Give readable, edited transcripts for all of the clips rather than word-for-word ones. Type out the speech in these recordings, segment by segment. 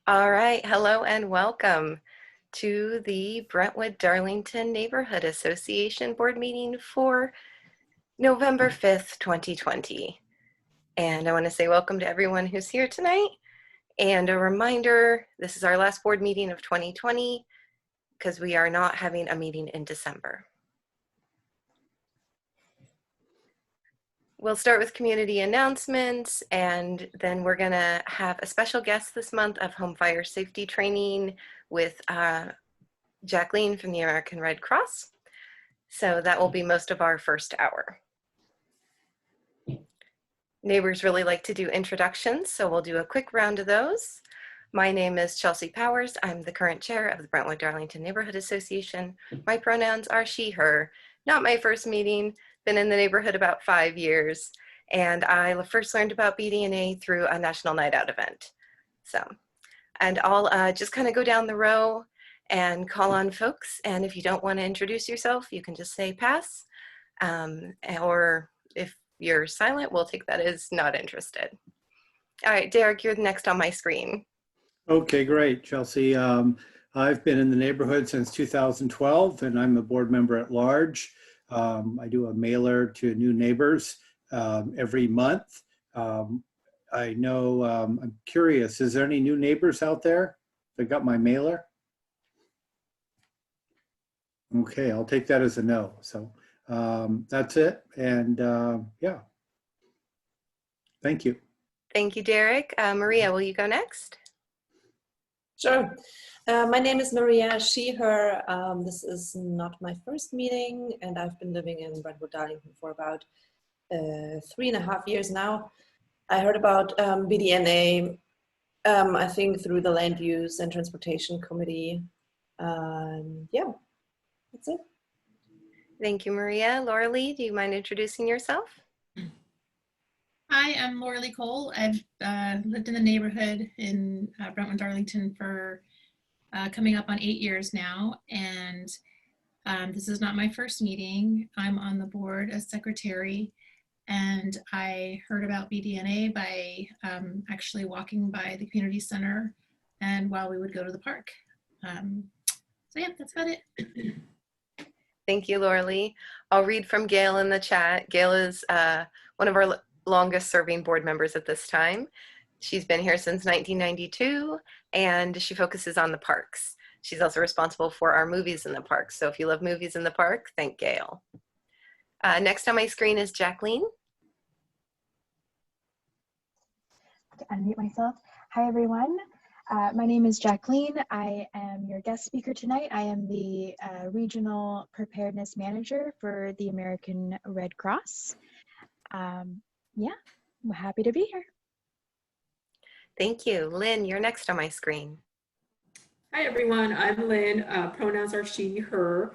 All right, hello and welcome to the Brentwood-Darlington Neighborhood Association Board meeting for November 5th, 2020. And I want to say welcome to everyone who's here tonight. And a reminder, this is our last board meeting of 2020 because we are not having a meeting in December. We'll start with community announcements, and then we're gonna have a special guest this month of home fire safety training with Jacqueline from the American Red Cross. So that will be most of our first hour. Neighbors really like to do introductions, so we'll do a quick round of those. My name is Chelsea Powers. I'm the current chair of the Brentwood-Darlington Neighborhood Association. My pronouns are she, her. Not my first meeting, been in the neighborhood about 5 years, and I first learned about BDNA through a National Night Out event. So, and I'll just kind of go down the row and call on folks, and if you don't want to introduce yourself, you can just say pass, or if you're silent, we'll take that as not interested. All right, Derek, you're next on my screen. Okay, great, Chelsea. I've been in the neighborhood since 2012, and I'm a board member at large. I do a mailer to new neighbors every month. I know, I'm curious, is there any new neighbors out there that got my mailer? Okay, I'll take that as a no. So that's it. And yeah, thank you. Thank you, Derek. Maria, will you go next? Sure. My name is Maria, she, her. This is not my first meeting, and I've been living in Brentwood-Darlington for about 3.5 years now. I heard about BDNA, I think through the Land Use and Transportation Committee. Yeah, that's it. Thank you, Maria. Laura Lee, do you mind introducing yourself? Hi, I'm Laura Lee Cole. I've lived in the neighborhood in Brentwood-Darlington for coming up on 8 years now, and this is not my first meeting. I'm on the board as secretary, and I heard about BDNA by actually walking by the community center and while we would go to the park. So yeah, that's about it. Thank you, Laura Lee. I'll read from Gail in the chat. Gail is one of our longest serving board members at this time. She's been here since 1992, and she focuses on the parks. She's also responsible for our movies in the parks. So if you love movies in the park, thank Gail. Next on my screen is Jacqueline. To unmute myself. Hi, everyone. My name is Jacqueline. I am your guest speaker tonight. I am the Regional Preparedness Manager for the American Red Cross. Yeah, I'm happy to be here. Thank you. Lynn, you're next on my screen. Hi, everyone. I'm Lynn. Pronouns are she, her.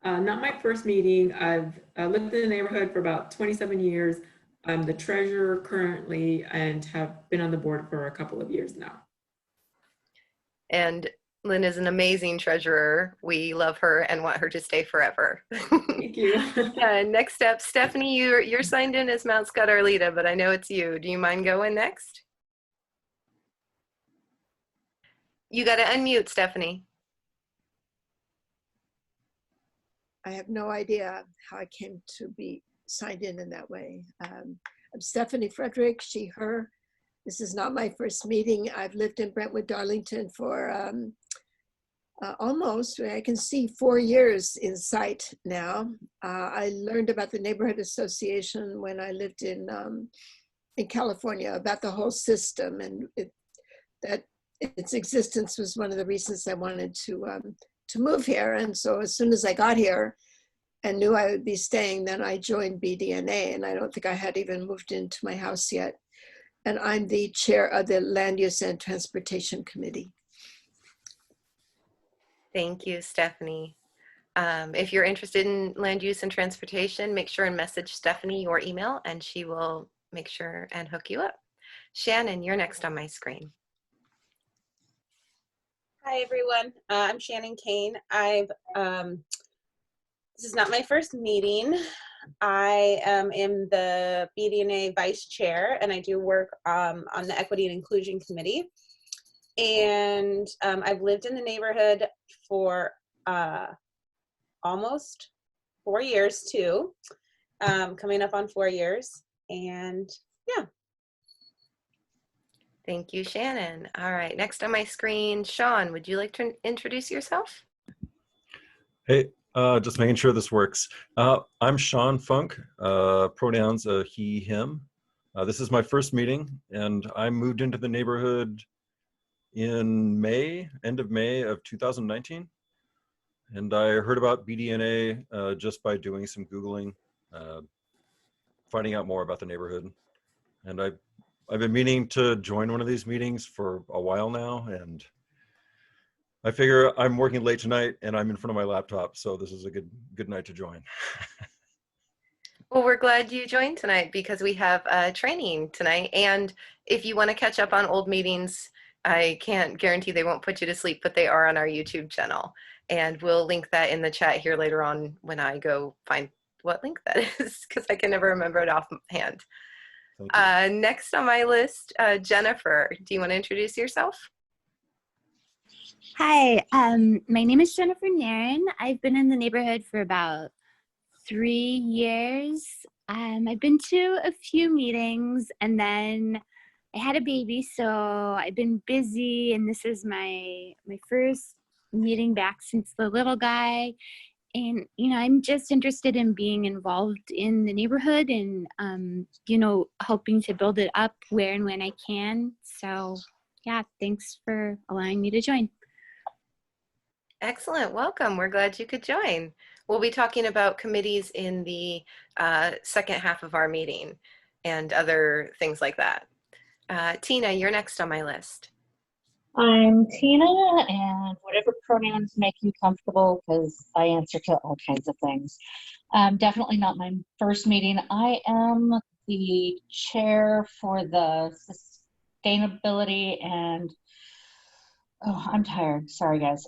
Not my first meeting. I've lived in the neighborhood for about 27 years. I'm the treasurer currently and have been on the board for a couple of years now. And Lynn is an amazing treasurer. We love her and want her to stay forever. Thank you. Next up, Stephanie, you're signed in as Mount Scott Arleta, but I know it's you. Do you mind going next? You got to unmute, Stephanie. I have no idea how I came to be signed in that way. I'm Stephanie Frederick, she, her. This is not my first meeting. I've lived in Brentwood-Darlington for almost, I can see 4 years in sight now. I learned about the Neighborhood Association when I lived in California, about the whole system, and that its existence was one of the reasons I wanted to move here. And so as soon as I got here and knew I would be staying, then I joined BDNA, and I don't think I had even moved into my house yet. And I'm the chair of the Land Use and Transportation Committee. Thank you, Stephanie. If you're interested in land use and transportation, make sure and message Stephanie your email, and she will make sure and hook you up. Shannon, you're next on my screen. Hi, everyone. I'm Shannon Kane. This is not my first meeting. I am the BDNA vice chair, and I do work on the Equity and Inclusion Committee. And I've lived in the neighborhood for almost 4 years too, coming up on 4 years. And yeah. Thank you, Shannon. All right, next on my screen, Sean, would you like to introduce yourself? Hey, just making sure this works. I'm Sean Funk, pronouns he, him. This is my first meeting, and I moved into the neighborhood in May, end of May of 2019. And I heard about BDNA just by doing some Googling, finding out more about the neighborhood. And I've been meaning to join one of these meetings for a while now, and I figure I'm working late tonight and I'm in front of my laptop, so this is a good night to join. Well, we're glad you joined tonight because we have training tonight. And if you want to catch up on old meetings, I can't guarantee they won't put you to sleep, but they are on our YouTube channel. And we'll link that in the chat here later on when I go find what link that is, because I can never remember it offhand. Next on my list, Jennifer, do you want to introduce yourself? Hi, my name is Jennifer Nairn. I've been in the neighborhood for about 3 years. I've been to a few meetings and then I had a baby, so I've been busy, and this is my first meeting back since the little guy. And, you know, I'm just interested in being involved in the neighborhood and, you know, helping to build it up where and when I can. So, yeah, thanks for allowing me to join. Excellent. Welcome. We're glad you could join. We'll be talking about committees in the second half of our meeting and other things like that. Tina, you're next on my list. I'm Tina, and whatever pronouns make you comfortable, because I answer to all kinds of things. Definitely not my first meeting. I am the chair for the sustainability and, oh, I'm tired. Sorry, guys.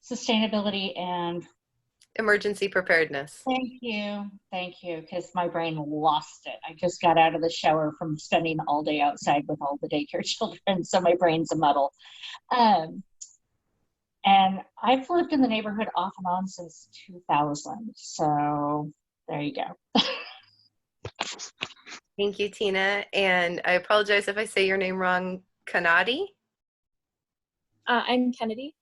Sustainability and emergency preparedness. Thank you, because my brain lost it. I just got out of the shower from spending all day outside with all the daycare children, so my brain's a muddle. And I've lived in the neighborhood off and on since 2000, so there you go. Thank you, Tina, and I apologize if I say your name wrong. Kanadi? I'm Kennedy.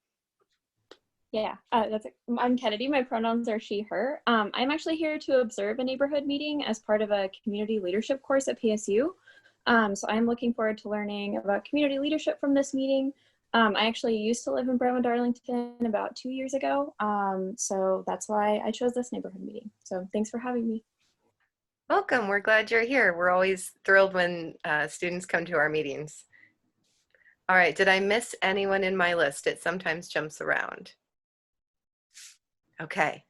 Yeah, I'm Kennedy. My pronouns are she, her. I'm actually here to observe a neighborhood meeting as part of a community leadership course at PSU. So I'm looking forward to learning about community leadership from this meeting. I actually used to live in Brentwood-Darlington about 2 years ago. So that's why I chose this neighborhood meeting. So thanks for having me. Welcome. We're glad you're here. We're always thrilled when students come to our meetings. All right, did I miss anyone in my list? It sometimes jumps around. Okay,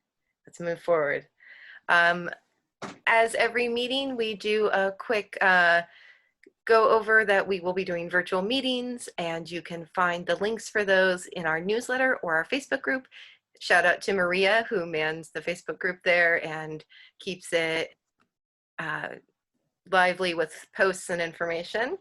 let's move forward. As every meeting, we do a quick go over that we will be doing virtual meetings, and you can find the links for those in our newsletter or our Facebook group. Shout out to Maria, who mans the Facebook group there and keeps it lively with posts and information.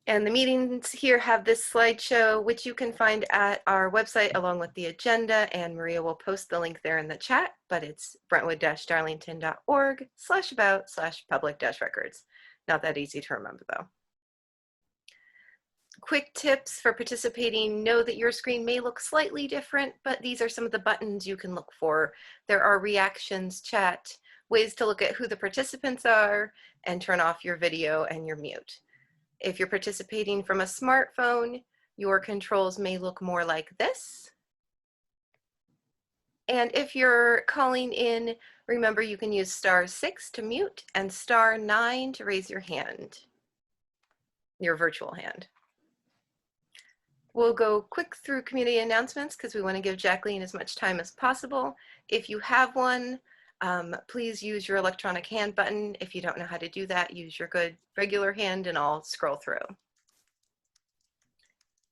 And the meetings here have this slideshow, which you can find at our website along with the agenda, and Maria will post the link there in the chat, but it's brentwood-darlington.org/about/public-records. Not that easy to remember though. Quick tips for participating. Know that your screen may look slightly different, but these are some of the buttons you can look for. There are reactions, chat, ways to look at who the participants are, and turn off your video and your mute. If you're participating from a smartphone, your controls may look more like this. And if you're calling in, remember you can use *6 to mute and *9 to raise your hand, your virtual hand. We'll go quick through community announcements because we want to give Jacqueline as much time as possible. If you have one, please use your electronic hand button. If you don't know how to do that, use your good regular hand and I'll scroll through.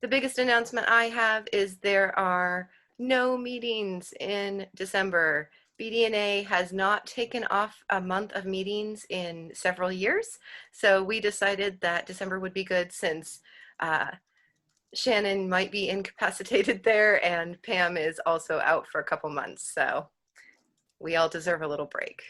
The biggest announcement I have is there are no meetings in December. BDNA has not taken off a month of meetings in several years, so we decided that December would be good since Shannon might be incapacitated there and Pam is also out for a couple months, so we all deserve a little break.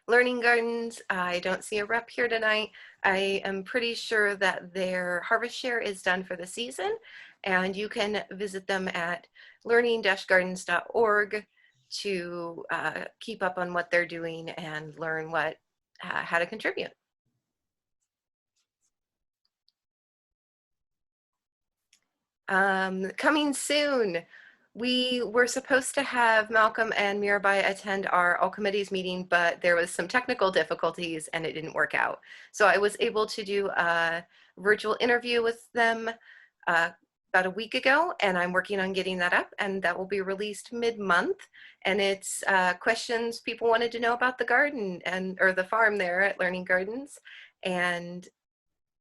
Learning Gardens, I don't see a rep here tonight. I am pretty sure that their harvest share is done for the season, and you can visit them at learning-gardens.org to keep up on what they're doing and learn how to contribute. Coming soon, we were supposed to have Malcolm and Mirabai attend our all committees meeting, but there was some technical difficulties and it didn't work out. So I was able to do a virtual interview with them about a week ago, and I'm working on getting that up, and that will be released mid-month. And it's questions people wanted to know about the garden or the farm there at Learning Gardens and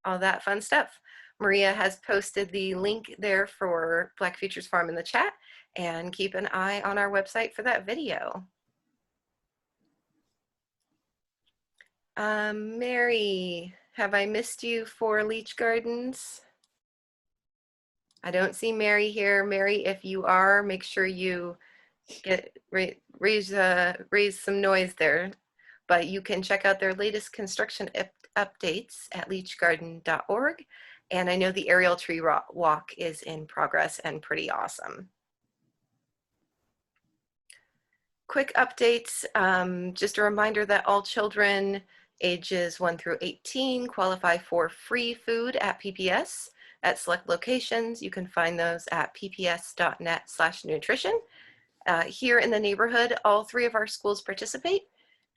all that fun stuff. Maria has posted the link there for Black Futures Farm in the chat, and keep an eye on our website for that video. Mary, have I missed you for Leach Gardens? I don't see Mary here. Mary, if you are, make sure you raise some noise there. But you can check out their latest construction updates at leachgarden.org. And I know the aerial tree walk is in progress and pretty awesome. Quick updates, just a reminder that all children ages 1 through 18 qualify for free food at PPS at select locations. You can find those at pps.net/nutrition. Here in the neighborhood, all 3 of our schools participate,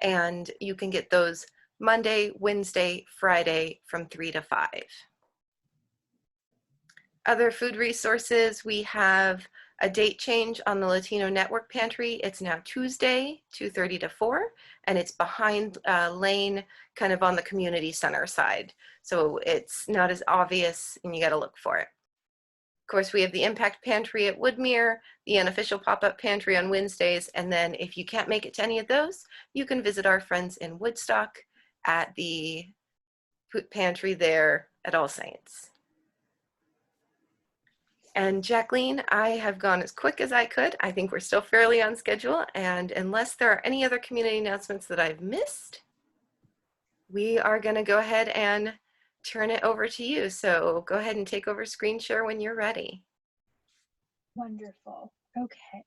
and you can get those Monday, Wednesday, Friday from 3 to 5. Other food resources, we have a date change on the Latino Network Pantry. It's now Tuesday, 2:30 to 4, and it's behind Lane, kind of on the community center side. So it's not as obvious and you gotta look for it. Of course, we have the Impact Pantry at Woodmere, the unofficial pop-up pantry on Wednesdays, and then if you can't make it to any of those, you can visit our friends in Woodstock at the pantry there at All Saints. And Jacqueline, I have gone as quick as I could. I think we're still fairly on schedule, and unless there are any other community announcements that I've missed, we are going to go ahead and turn it over to you. So go ahead and take over screen share when you're ready. Wonderful. Okay.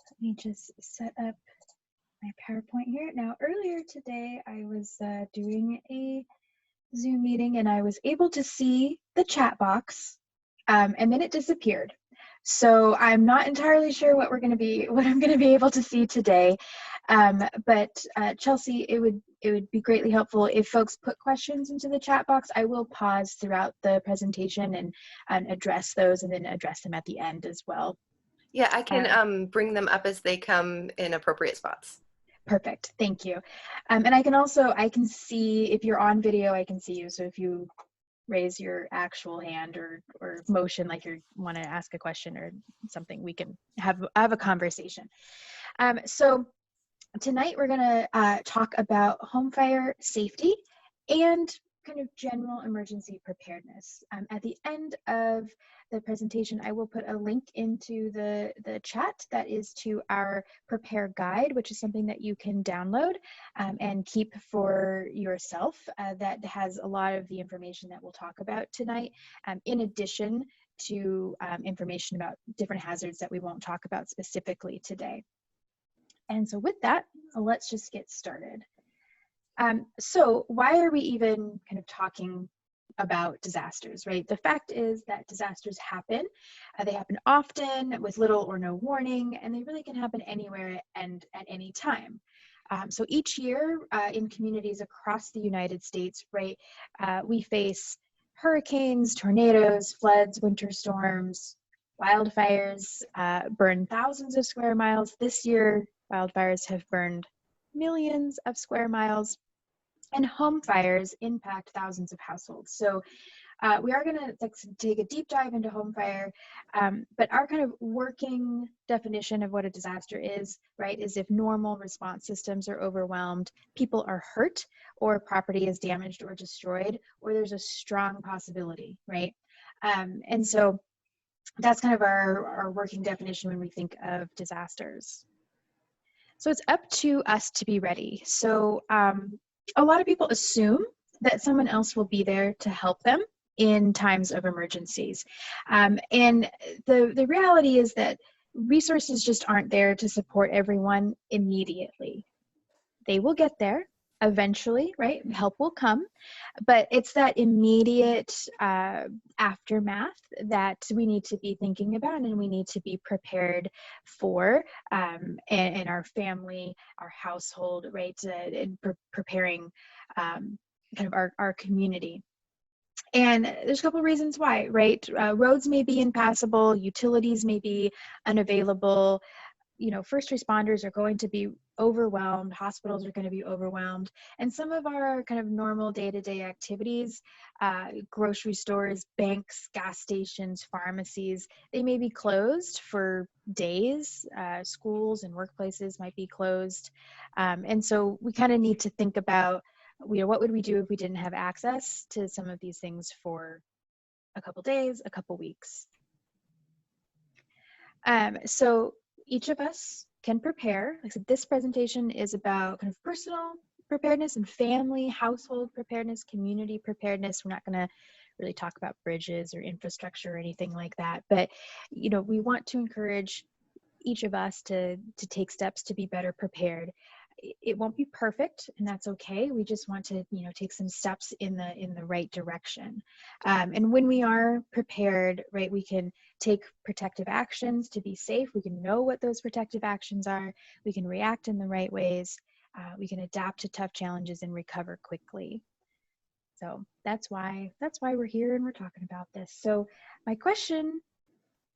Let me just set up my PowerPoint here. Now, earlier today, I was doing a Zoom meeting and I was able to see the chat box, and then it disappeared. So I'm not entirely sure what I'm going to be able to see today. But Chelsea, it would be greatly helpful if folks put questions into the chat box. I will pause throughout the presentation and address those, and then address them at the end as well. Yeah, I can bring them up as they come in appropriate spots. Perfect, thank you. And I can see, if you're on video, I can see you. So if you raise your actual hand or motion like you want to ask a question or something, we can have a conversation. So tonight we're going to talk about home fire safety and kind of general emergency preparedness. At the end of the presentation, I will put a link into the chat that is to our Prepare Guide, which is something that you can download and keep for yourself. That has a lot of the information that we'll talk about tonight, in addition to information about different hazards that we won't talk about specifically today. And so with that, let's just get started. So why are we even kind of talking about disasters, right? The fact is that disasters happen. They happen often with little or no warning, and they really can happen anywhere and at any time. So each year in communities across the United States, right, we face hurricanes, tornadoes, floods, winter storms, wildfires burn thousands of square miles. This year, wildfires have burned millions of square miles, and home fires impact thousands of households. So we are going to take a deep dive into home fire, but our kind of working definition of what a disaster is, right, is if normal response systems are overwhelmed, people are hurt, or property is damaged or destroyed, or there's a strong possibility, right? And so that's kind of our working definition when we think of disasters. So it's up to us to be ready. So a lot of people assume that someone else will be there to help them in times of emergencies. And the reality is that resources just aren't there to support everyone immediately. They will get there eventually, right? Help will come, but it's that immediate aftermath that we need to be thinking about and we need to be prepared for, and our family, our household, right? And preparing kind of our community. And there's a couple of reasons why, right? Roads may be impassable, utilities may be unavailable, you know, first responders are going to be overwhelmed, hospitals are going to be overwhelmed, and some of our kind of normal day-to-day activities, grocery stores, banks, gas stations, pharmacies, they may be closed for days. Schools and workplaces might be closed. And so we kind of need to think about, you know, what would we do if we didn't have access to some of these things for a couple days, a couple weeks. So each of us can prepare. Like I said, this presentation is about kind of personal preparedness and family, household preparedness, community preparedness. We're not going to really talk about bridges or infrastructure or anything like that. But, you know, we want to encourage each of us to take steps to be better prepared. It won't be perfect, and that's okay. We just want to, you know, take some steps in the right direction. And when we are prepared, right, we can take protective actions to be safe. We can know what those protective actions are. We can react in the right ways. We can adapt to tough challenges and recover quickly. So that's why we're here and we're talking about this. So my question,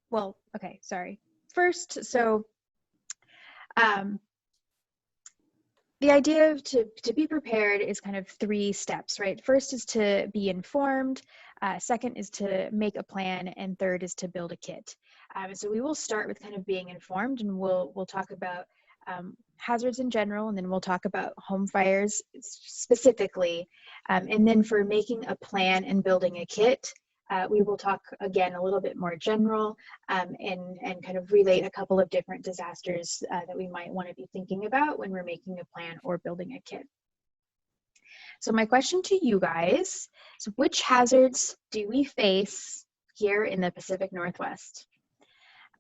well, okay, sorry. First, so the idea of to be prepared is kind of 3 steps, right? First is to be informed, second is to make a plan, and third is to build a kit. So we will start with kind of being informed, and we'll talk about hazards in general, and then we'll talk about home fires specifically. And then for making a plan and building a kit, we will talk again a little bit more general, and kind of relate a couple of different disasters that we might want to be thinking about when we're making a plan or building a kit. So my question to you guys is, which hazards do we face here in the Pacific Northwest?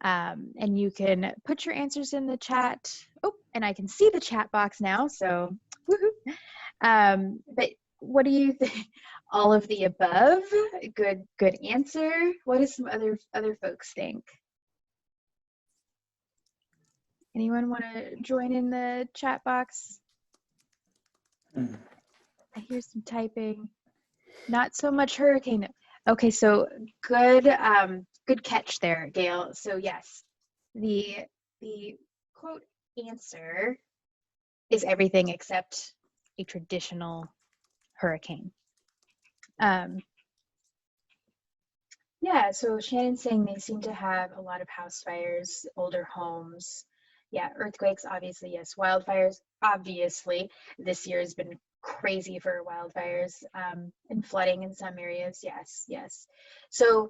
And you can put your answers in the chat. Oh, and I can see the chat box now, so woohoo. But what do you think? All of the above? Good answer. What do some other folks think? Anyone want to join in the chat box? I hear some typing. Not so much hurricane. Okay, so good catch there, Gail. So yes, the quote answer is everything except a traditional hurricane. Yeah, so Shannon's saying they seem to have a lot of house fires, older homes. Yeah, earthquakes, obviously, yes. Wildfires, obviously. This year has been crazy for wildfires, and flooding in some areas, yes. So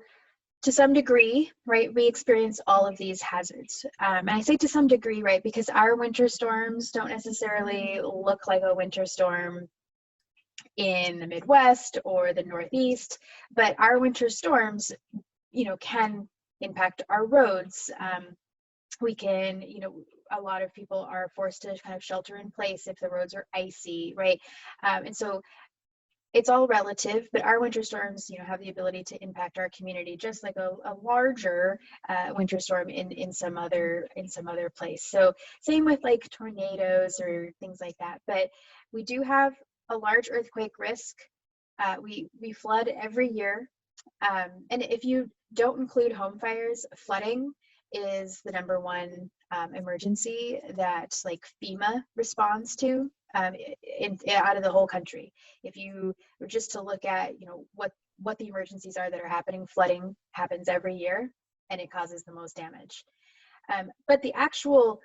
to some degree, right, we experience all of these hazards. And I say to some degree, right, because our winter storms don't necessarily look like a winter storm in the Midwest or the Northeast, but our winter storms, you know, can impact our roads. We can, you know, a lot of people are forced to kind of shelter in place if the roads are icy, right? And so it's all relative, but our winter storms, you know, have the ability to impact our community just like a larger winter storm in some other place. So same with like tornadoes or things like that. But we do have a large earthquake risk. We flood every year. And if you don't include home fires, flooding is the #1 emergency that like FEMA responds to out of the whole country. If you were just to look at, you know, what what the emergencies are that are happening. Flooding happens every year and it causes the most damage. But the actual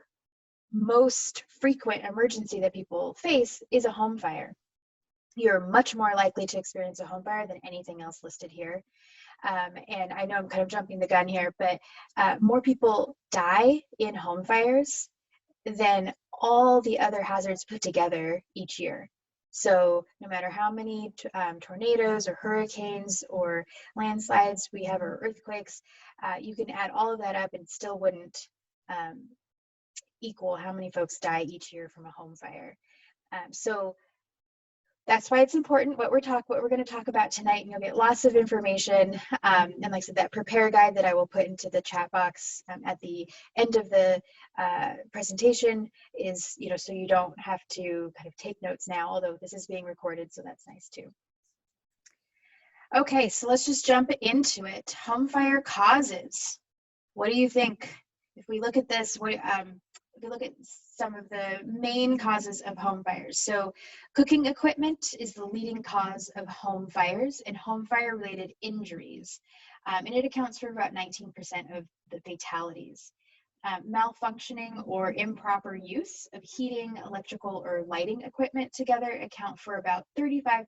most frequent emergency that people face is a home fire. You're much more likely to experience a home fire than anything else listed here. And I know I'm kind of jumping the gun here, but more people die in home fires than all the other hazards put together each year. So no matter how many tornadoes or hurricanes or landslides we have or earthquakes, you can add all of that up and still wouldn't equal how many folks die each year from a home fire. So that's why it's important what we're going to talk about tonight, and you'll get lots of information. And like I said, that prepare guide that I will put into the chat box at the end of the presentation is, so you don't have to kind of take notes now, although this is being recorded, so that's nice too. Okay, so let's just jump into it. Home fire causes. What do you think? If we look at this, we look at some of the main causes of home fires. So cooking equipment is the leading cause of home fires and home fire related injuries. And it accounts for about 19% of the fatalities. Malfunctioning or improper use of heating, electrical, or lighting equipment together account for about 35%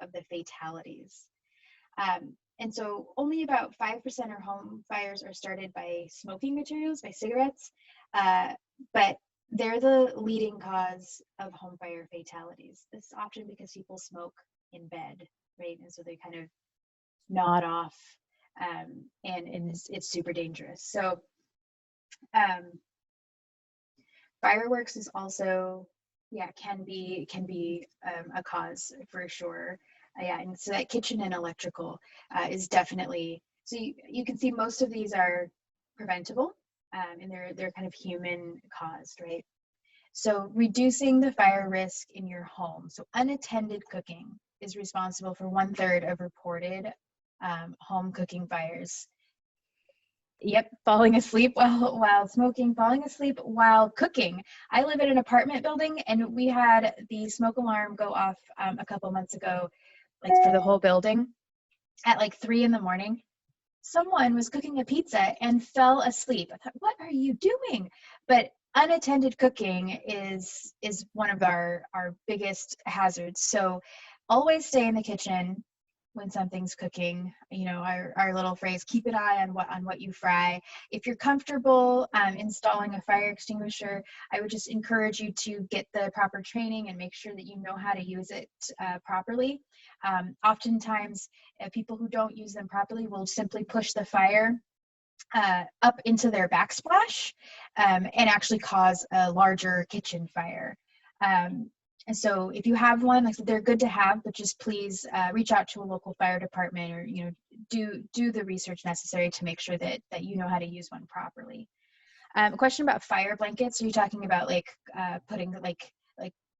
of the fatalities. And so only about 5% of home fires are started by smoking materials, by cigarettes, but they're the leading cause of home fire fatalities. This is often because people smoke in bed, right? And so they kind of nod off, and it's super dangerous. So fireworks is also, can be a cause for sure. And so that kitchen and electrical is definitely, so you can see most of these are preventable, and they're kind of human caused, right? So reducing the fire risk in your home. So unattended cooking is responsible for 1/3 of reported home cooking fires. Yep, falling asleep while smoking, falling asleep while cooking. I live in an apartment building, and we had the smoke alarm go off a couple months ago, like for the whole building at like 3 in the morning. Someone was cooking a pizza and fell asleep. I thought, what are you doing? But unattended cooking is one of our biggest hazards. So always stay in the kitchen when something's cooking. Our little phrase, keep an eye on what you fry. If you're comfortable installing a fire extinguisher, I would just encourage you to get the proper training and make sure that you know how to use it properly. Oftentimes, people who don't use them properly will simply push the fire up into their backsplash and actually cause a larger kitchen fire. And so if you have one, like I said, they're good to have, but just please reach out to a local fire department, or do the research necessary to make sure that you know how to use one properly. A question about fire blankets. Are you talking about putting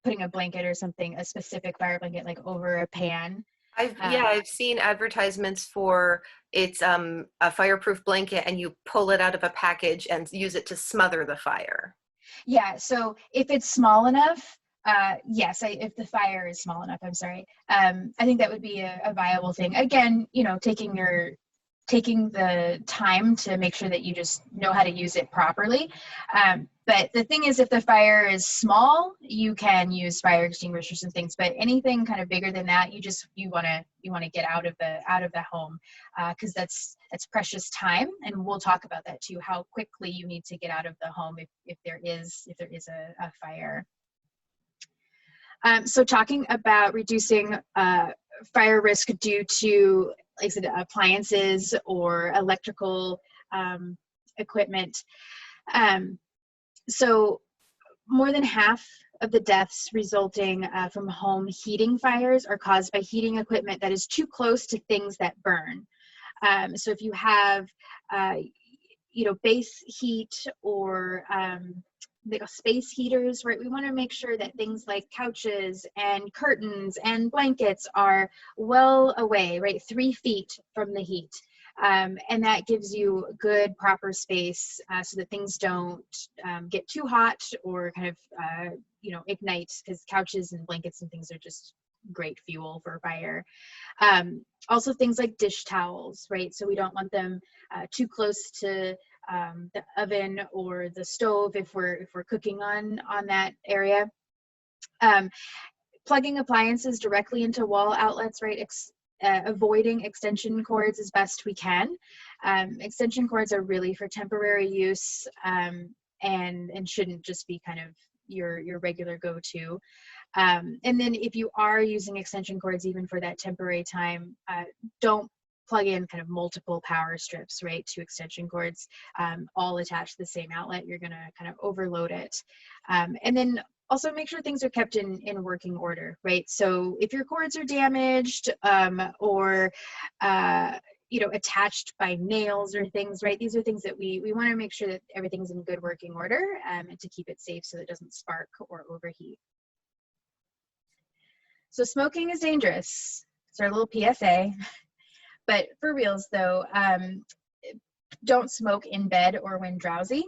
putting a blanket or something, a specific fire blanket, like over a pan? I've seen advertisements for it's a fireproof blanket, and you pull it out of a package and use it to smother the fire. Yeah, so if it's small enough, yes, if the fire is small enough, I'm sorry. I think that would be a viable thing. Again, taking the time to make sure that you just know how to use it properly. But the thing is, if the fire is small, you can use fire extinguishers and things. But anything kind of bigger than that, you want to get out of the home, because that's precious time. And we'll talk about that too, how quickly you need to get out of the home if there is a fire. So talking about reducing fire risk due to, like I said, appliances or electrical equipment. So more than half of the deaths resulting from home heating fires are caused by heating equipment that is too close to things that burn. So if you have, base heat or space heaters, right? We want to make sure that things like couches and curtains and blankets are well away, right? 3 feet from the heat. And that gives you good, proper space so that things don't get too hot or kind of, ignite, because couches and blankets and things are just great fuel for fire. Also things like dish towels, right? So we don't want them too close to the oven or the stove if we're cooking on that area. Plugging appliances directly into wall outlets, right? Avoiding extension cords as best we can. Extension cords are really for temporary use and shouldn't just be kind of your regular go-to. And then if you are using extension cords, even for that temporary time, don't plug in kind of multiple power strips, right, to extension cords, all attached to the same outlet. You're gonna kind of overload it. And then also make sure things are kept in working order, right? So if your cords are damaged or attached by nails or things, right? These are things that we want to make sure that everything's in good working order and to keep it safe so that it doesn't spark or overheat. So smoking is dangerous. It's our little PSA. But for reals though, don't smoke in bed or when drowsy,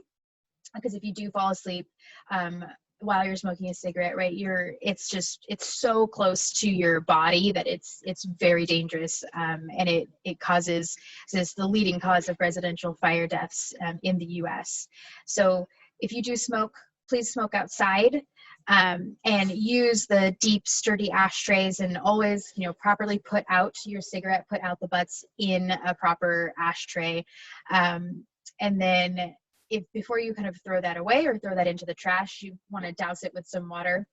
because if you do fall asleep while you're smoking a cigarette, right, it's so close to your body that it's very dangerous, and it causes, it's the leading cause of residential fire deaths in the US. So if you do smoke, please smoke outside. And use the deep, sturdy ashtrays, and always, properly put out your cigarette, put out the butts in a proper ashtray. And then before you kind of throw that away or throw that into the trash, you want to douse it with some water.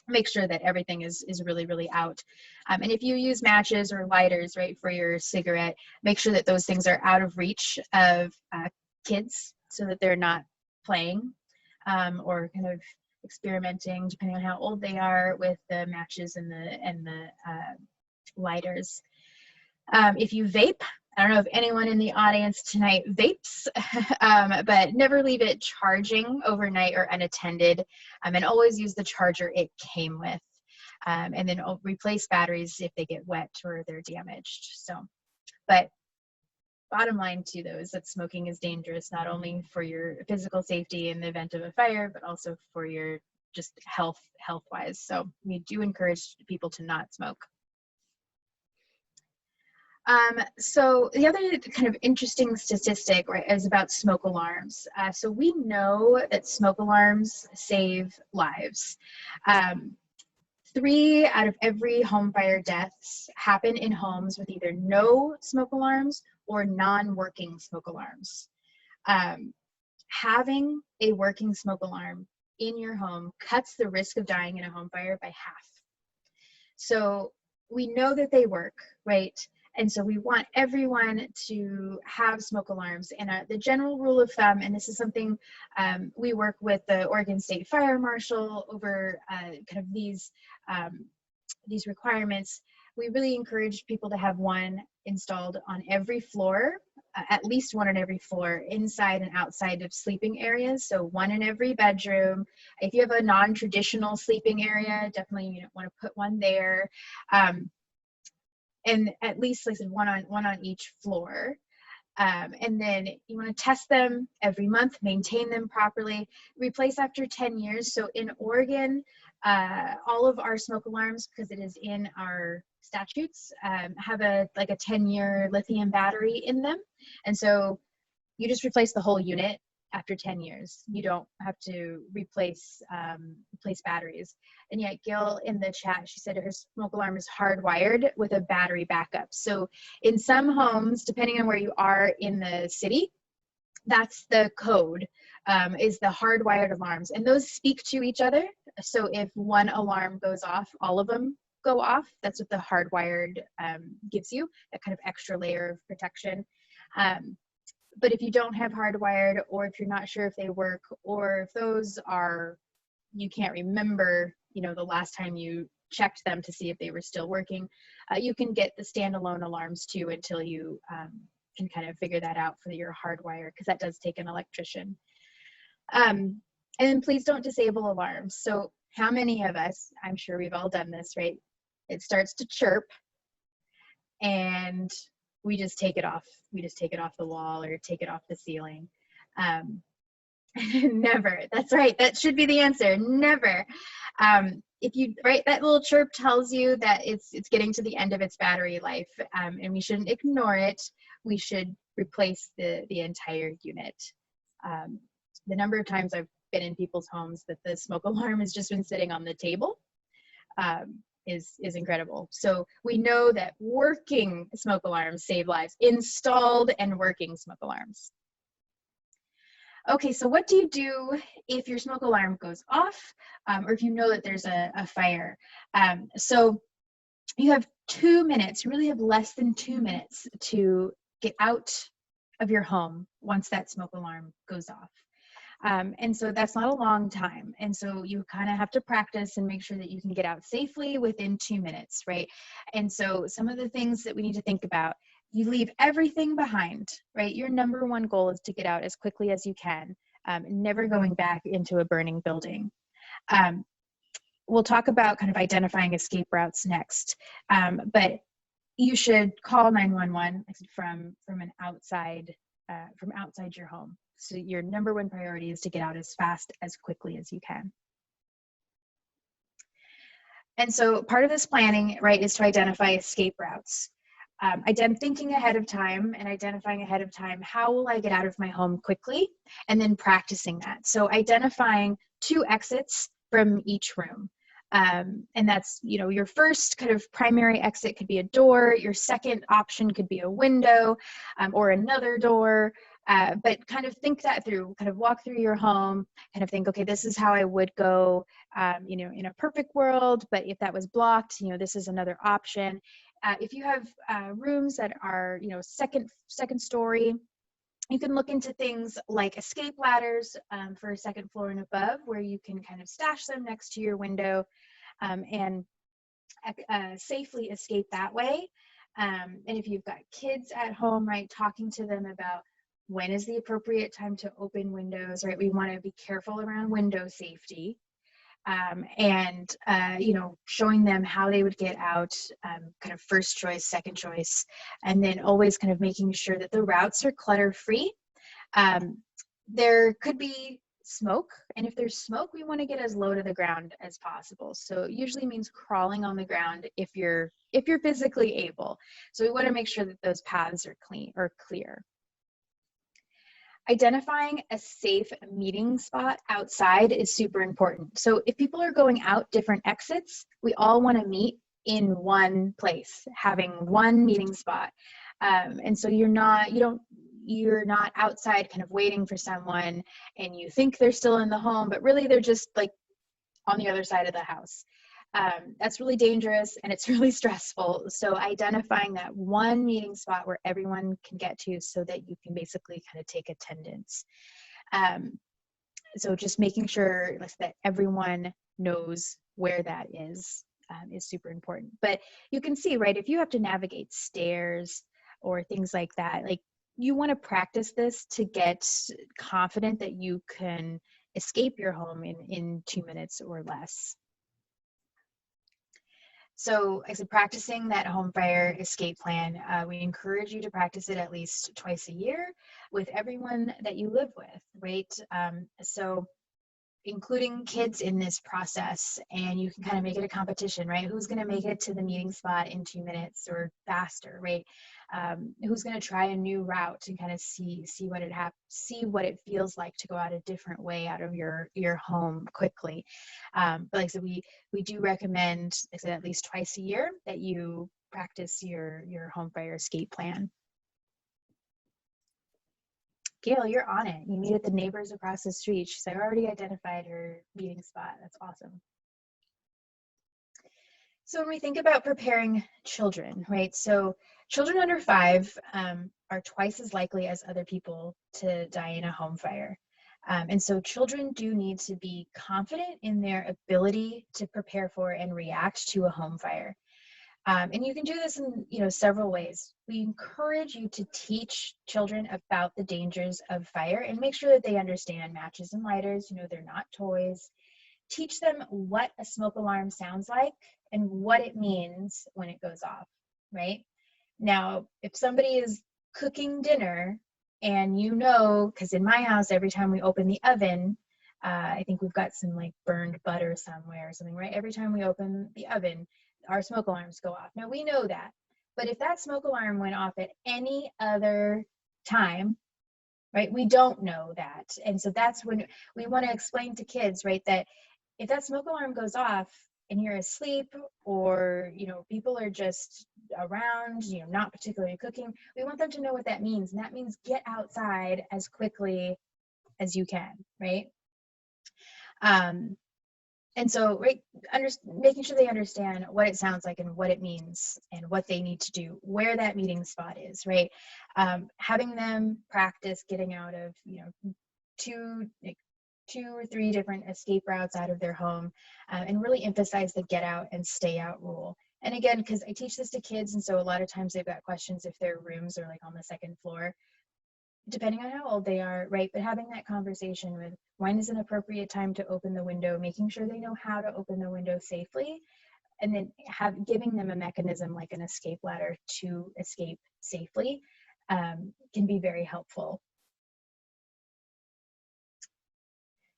Make sure that everything is really, really out. And if you use matches or lighters, right, for your cigarette, make sure that those things are out of reach of kids so that they're not playing or kind of experimenting, depending on how old they are, with the matches and the lighters. If you vape, I don't know if anyone in the audience tonight vapes, but never leave it charging overnight or unattended, and always use the charger it came with. And then replace batteries if they get wet or they're damaged. So, but bottom line to those, that smoking is dangerous, not only for your physical safety in the event of a fire, but also for your just health-wise. So we do encourage people to not smoke. So the other kind of interesting statistic, right, is about smoke alarms. So we know that smoke alarms save lives. 3 out of every home fire deaths happen in homes with either no smoke alarms or non-working smoke alarms. Having a working smoke alarm in your home cuts the risk of dying in a home fire by half. So we know that they work, right? And so we want everyone to have smoke alarms. And the general rule of thumb, and this is something we work with the Oregon State Fire Marshal over kind of these requirements. We really encourage people to have one installed on every floor, at least one on every floor, inside and outside of sleeping areas. So one in every bedroom. If you have a non-traditional sleeping area, definitely want to put one there. And at least, like I said, one on each floor. And then you want to test them every month, maintain them properly, replace after 10 years. So in Oregon, all of our smoke alarms, because it is in our statutes, have a 10-year lithium battery in them. And so you just replace the whole unit after 10 years. You don't have to replace batteries. And yet Gail in the chat, she said her smoke alarm is hardwired with a battery backup. So in some homes, depending on where you are in the city, that's the code, is the hardwired alarms. And those speak to each other. So if one alarm goes off, all of them go off. That's what the hardwired gives you, that kind of extra layer of protection. But if you don't have hardwired, or if you're not sure if they work, or if those are, you can't remember, the last time you checked them to see if they were still working, you can get the standalone alarms too until you can kind of figure that out for your hardwire, because that does take an electrician. And then please don't disable alarms. So how many of us, I'm sure we've all done this, right? It starts to chirp and we just take it off. We just take it off the wall or take it off the ceiling. Never. That's right. That should be the answer. Never. if you, right, that little chirp tells you that it's getting to the end of its battery life, and we shouldn't ignore it. We should replace the entire unit. The number of times I've been in people's homes that the smoke alarm has just been sitting on the table is incredible. So we know that working smoke alarms save lives, installed and working smoke alarms. Okay, so what do you do if your smoke alarm goes off, or if you know that there's a fire? So you have 2 minutes, you really have less than 2 minutes to get out of your home once that smoke alarm goes off. And so that's not a long time. And so you kind of have to practice and make sure that you can get out safely within 2 minutes, right? And so some of the things that we need to think about, you leave everything behind, right? Your number one goal is to get out as quickly as you can, never going back into a burning building. We'll talk about kind of identifying escape routes next, but you should call 911 from outside your home. So your number one priority is to get out as fast, as quickly as you can. And so part of this planning, right, is to identify escape routes. Thinking ahead of time and identifying ahead of time, how will I get out of my home quickly? And then practicing that. So identifying 2 exits from each room. And that's, you know, your first kind of primary exit could be a door. Your second option could be a window or another door. But kind of think that through, kind of walk through your home, kind of think, okay, this is how I would go, you know, in a perfect world, but if that was blocked, you know, this is another option. If you have rooms that are, you know, second story, you can look into things like escape ladders for a second floor and above, where you can kind of stash them next to your window and safely escape that way. And if you've got kids at home, right, talking to them about when is the appropriate time to open windows, right? We want to be careful around window safety. And you know, showing them how they would get out, kind of first choice, second choice, and then always kind of making sure that the routes are clutter-free. There could be smoke, and if there's smoke, we want to get as low to the ground as possible. So it usually means crawling on the ground if you're physically able. So we want to make sure that those paths are clear. Identifying a safe meeting spot outside is super important. So if people are going out different exits, we all want to meet in one place, having one meeting spot. And so you're not outside kind of waiting for someone and you think they're still in the home, but really they're just like on the other side of the house. That's really dangerous and it's really stressful. So identifying that one meeting spot where everyone can get to so that you can basically kind of take attendance. So just making sure that everyone knows where that is super important. But you can see, right, if you have to navigate stairs or things like that, like you want to practice this to get confident that you can escape your home in 2 minutes or less. So like I said, practicing that home fire escape plan, we encourage you to practice it at least twice a year with everyone that you live with, right? So including kids in this process, and you can kind of make it a competition, right? Who's going to make it to the meeting spot in 2 minutes or faster, right? Who's going to try a new route and kind of see what it feels like to go out a different way out of your home quickly. But like I said, we do recommend, like I said, at least twice a year that you practice your home fire escape plan. Gail, you're on it. You meet at the neighbors across the street. She's like, already identified her meeting spot. That's awesome. So when we think about preparing children, right? So children under 5 are twice as likely as other people to die in a home fire. And so children do need to be confident in their ability to prepare for and react to a home fire. And you can do this in several ways. We encourage you to teach children about the dangers of fire and make sure that they understand matches and lighters. They're not toys. Teach them what a smoke alarm sounds like and what it means when it goes off, right? Now, if somebody is cooking dinner and because in my house, every time we open the oven, I think we've got some like burned butter somewhere or something, right? Every time we open the oven, our smoke alarms go off. Now we know that, but if that smoke alarm went off at any other time, right, we don't know that. And so that's when we want to explain to kids, right, that if that smoke alarm goes off and you're asleep, or, you know, people are just around, you know, not particularly cooking, we want them to know what that means. And that means get outside as quickly as you can, right? And so, right, making sure they understand what it sounds like and what it means and what they need to do, where that meeting spot is, right? Having them practice getting out of, you know, two or three different escape routes out of their home, and really emphasize the get out and stay out rule. And again, because I teach this to kids, and so a lot of times they've got questions if their rooms are like on the second floor, depending on how old they are, right? But having that conversation with when is an appropriate time to open the window, making sure they know how to open the window safely, and then giving them a mechanism like an escape ladder to escape safely, can be very helpful.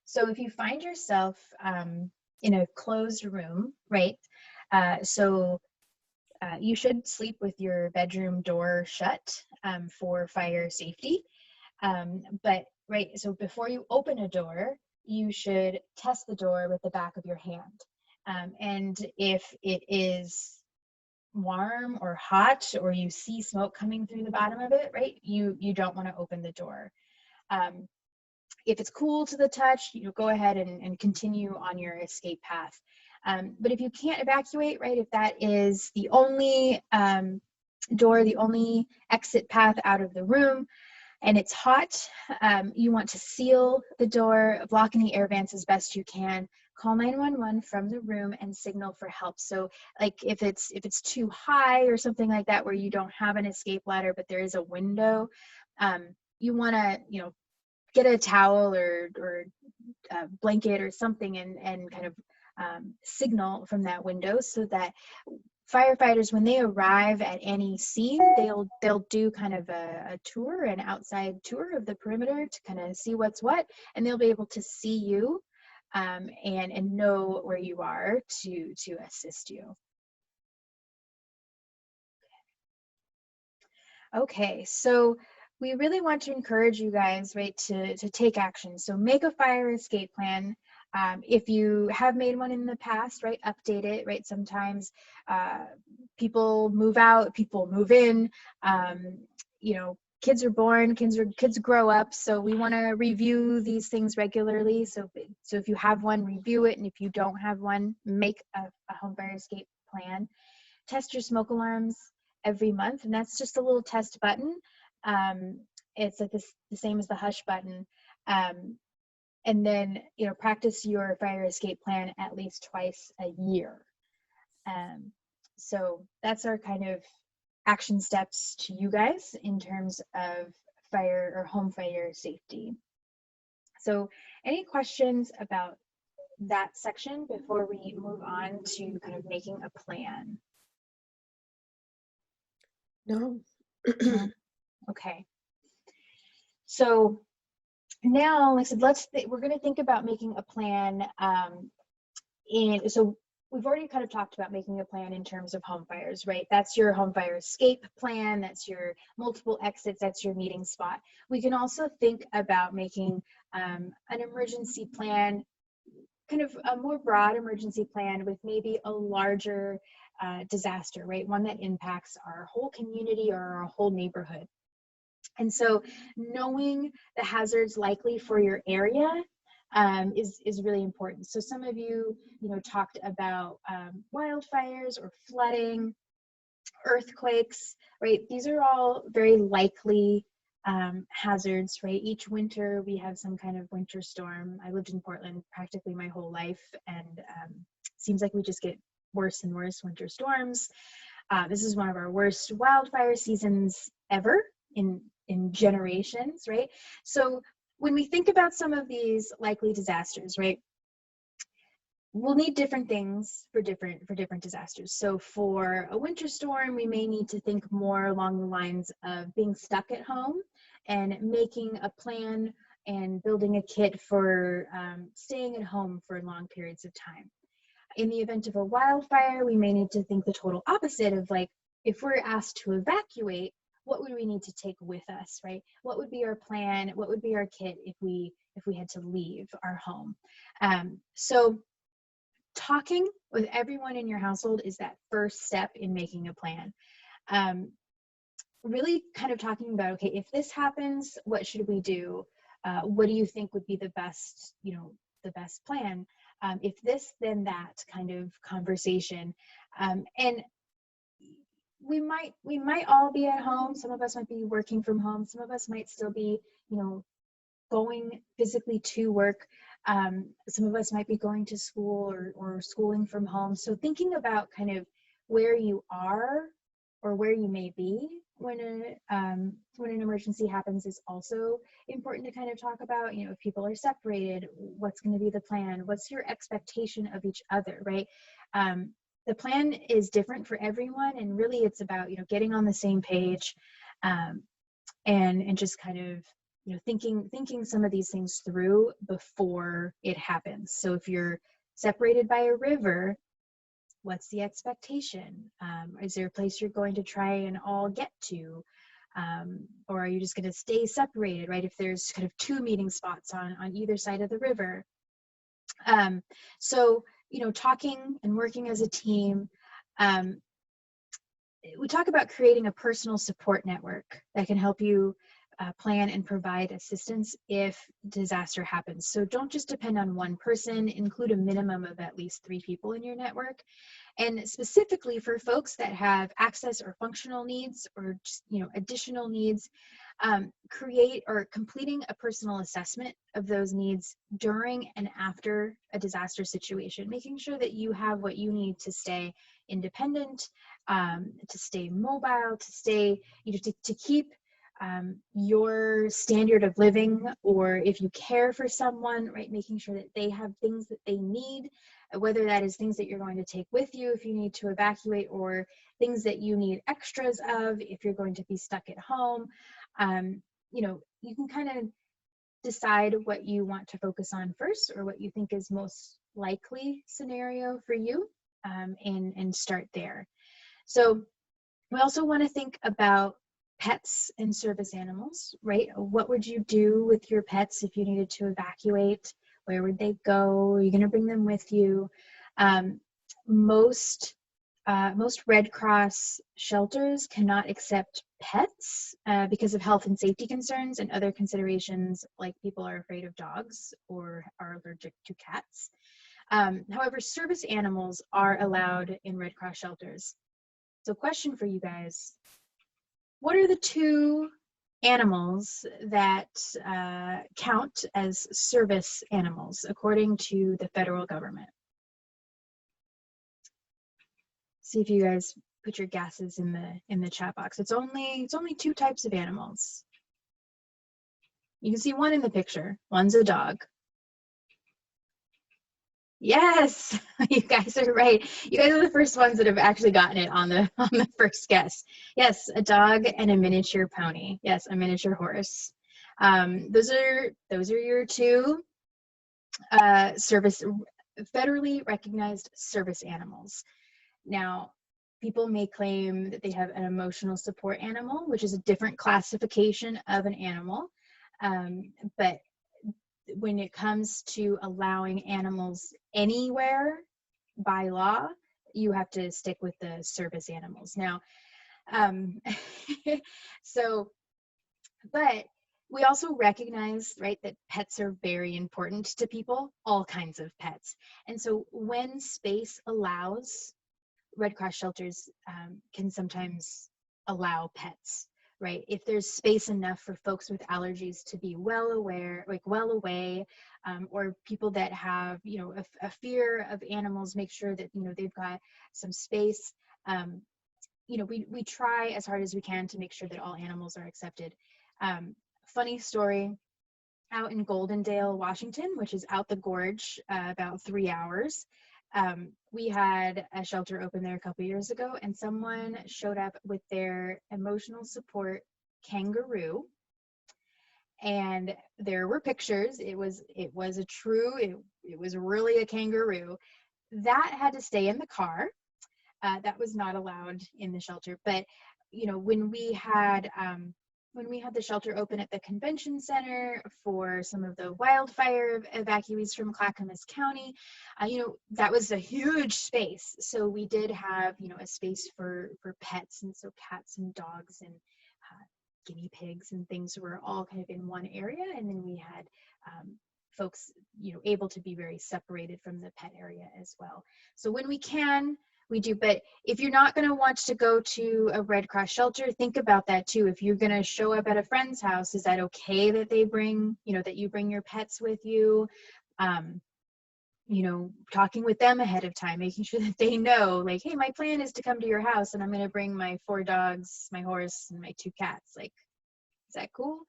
So if you find yourself in a closed room, right? You should sleep with your bedroom door shut for fire safety. But right, so before you open a door, you should test the door with the back of your hand. And if it is warm or hot, or you see smoke coming through the bottom of it, right, you don't want to open the door. If it's cool to the touch, you know, go ahead and continue on your escape path. But if you can't evacuate, right, if that is the only door, the only exit path out of the room, and it's hot, you want to seal the door, block any air vents as best you can, call 911 from the room and signal for help. So like if it's too high or something like that where you don't have an escape ladder but there is a window, you want to, you know, get a towel or a blanket or something and kind of signal from that window, so that firefighters, when they arrive at any scene, they'll do kind of a tour, an outside tour of the perimeter to kind of see what's what, and they'll be able to see you and know where you are to assist you. Okay, so we really want to encourage you guys, right, to take action. So make a fire escape plan. If you have made one in the past, right, update it, right? Sometimes people move out, people move in, you know, kids are born, kids grow up. So we want to review these things regularly. So if you have one, review it. And if you don't have one, make a home fire escape plan. Test your smoke alarms every month. And that's just a little test button. It's like the same as the hush button. And then, you know, practice your fire escape plan at least twice a year. So that's our kind of action steps to you guys in terms of fire or home fire safety. So any questions about that section before we move on to kind of making a plan? No. Okay. So now, like I said, we're going to think about making a plan. So we've already kind of talked about making a plan in terms of home fires, right? That's your home fire escape plan. That's your multiple exits. That's your meeting spot. We can also think about making an emergency plan, kind of a more broad emergency plan with maybe a larger disaster, right? One that impacts our whole community or our whole neighborhood. And so knowing the hazards likely for your area is really important. So some of you talked about wildfires or flooding, earthquakes, right? These are all very likely hazards, right? Each winter we have some kind of winter storm. I lived in Portland practically my whole life, and seems like we just get worse and worse winter storms. This is one of our worst wildfire seasons ever in generations, right? So when we think about some of these likely disasters, right, we'll need different things for different disasters. So for a winter storm, we may need to think more along the lines of being stuck at home and making a plan and building a kit for staying at home for long periods of time. In the event of a wildfire, we may need to think the total opposite of, like, if we're asked to evacuate, what would we need to take with us, right? What would be our plan? What would be our kit if we had to leave our home? So talking with everyone in your household is that first step in making a plan. Really kind of talking about, okay, if this happens, what should we do? What do you think would be the best, the best plan? If this, then that kind of conversation. And we might all be at home. Some of us might be working from home. Some of us might still be, going physically to work. Some of us might be going to school or schooling from home. So thinking about kind of where you are or where you may be when an emergency happens is also important to kind of talk about. If people are separated, what's going to be the plan? What's your expectation of each other, right? The plan is different for everyone, and really it's about getting on the same page, and just kind of thinking some of these things through before it happens. So if you're separated by a river, what's the expectation? Is there a place you're going to try and all get to? Or are you just going to stay separated, right? If there's kind of 2 meeting spots on either side of the river. So, talking and working as a team, we talk about creating a personal support network that can help you plan and provide assistance if disaster happens. So don't just depend on one person, include a minimum of at least 3 people in your network. And specifically for folks that have access or functional needs or just, additional needs, create or completing a personal assessment of those needs during and after a disaster situation, making sure that you have what you need to stay independent, to stay mobile, to stay, to keep your standard of living, or if you care for someone, right, making sure that they have things that they need, whether that is things that you're going to take with you if you need to evacuate, or things that you need extras of if you're going to be stuck at home. You can kind of decide what you want to focus on first, or what you think is most likely scenario for you, and start there. So we also want to think about pets and service animals, right? What would you do with your pets if you needed to evacuate? Where would they go? Are you going to bring them with you? Most Red Cross shelters cannot accept pets because of health and safety concerns and other considerations, like people are afraid of dogs or are allergic to cats. However, service animals are allowed in Red Cross shelters. So question for you guys: what are the 2 animals that count as service animals according to the federal government? See if you guys put your guesses in the chat box. It's only 2 types of animals. You can see one in the picture. One's a dog. Yes, you guys are right. You guys are the first ones that have actually gotten it on the first guess. Yes, a dog and a miniature pony. Yes, a miniature horse. Those are your 2 federally recognized service animals. Now, people may claim that they have an emotional support animal, which is a different classification of an animal, but when it comes to allowing animals anywhere by law, you have to stick with the service animals. Now, but we also recognize, right, that pets are very important to people, all kinds of pets. And so when space allows, Red Cross shelters can sometimes allow pets. Right, if there's space enough for folks with allergies to be well away, or people that have, a fear of animals, make sure that, they've got some space. We try as hard as we can to make sure that all animals are accepted. Funny story, out in Goldendale, Washington, which is out the gorge, about 3 hours. We had a shelter open there a couple years ago, and someone showed up with their emotional support kangaroo, and there were pictures. It was a true, it was really a kangaroo. That had to stay in the car. That was not allowed in the shelter. But you know, when we had the shelter open at the convention center for some of the wildfire evacuees from Clackamas County, you know, that was a huge space. So we did have, you know, a space for pets, and so cats and dogs and guinea pigs and things were all kind of in one area, and then we had folks, you know, able to be very separated from the pet area as well. So when we can, we do. But if you're not going to want to go to a Red Cross shelter, think about that too. If you're going to show up at a friend's house, is that okay that they bring, you know, that you bring your pets with you? You know, talking with them ahead of time, making sure that they know, like, hey, my plan is to come to your house and I'm going to bring my 4 dogs, my horse, and my 2 cats. Like, is that cool?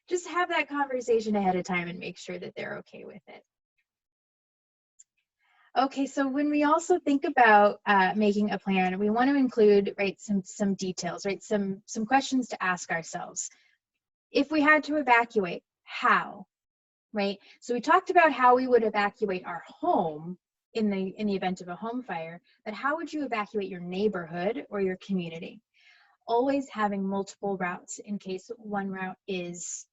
Just have that conversation ahead of time and make sure that they're okay with it. Okay, so when we also think about making a plan, we want to include, right, some details, right, some questions to ask ourselves. If we had to evacuate, how? Right? So we talked about how we would evacuate our home in the event of a home fire, but how would you evacuate your neighborhood or your community? Always having multiple routes in case one route is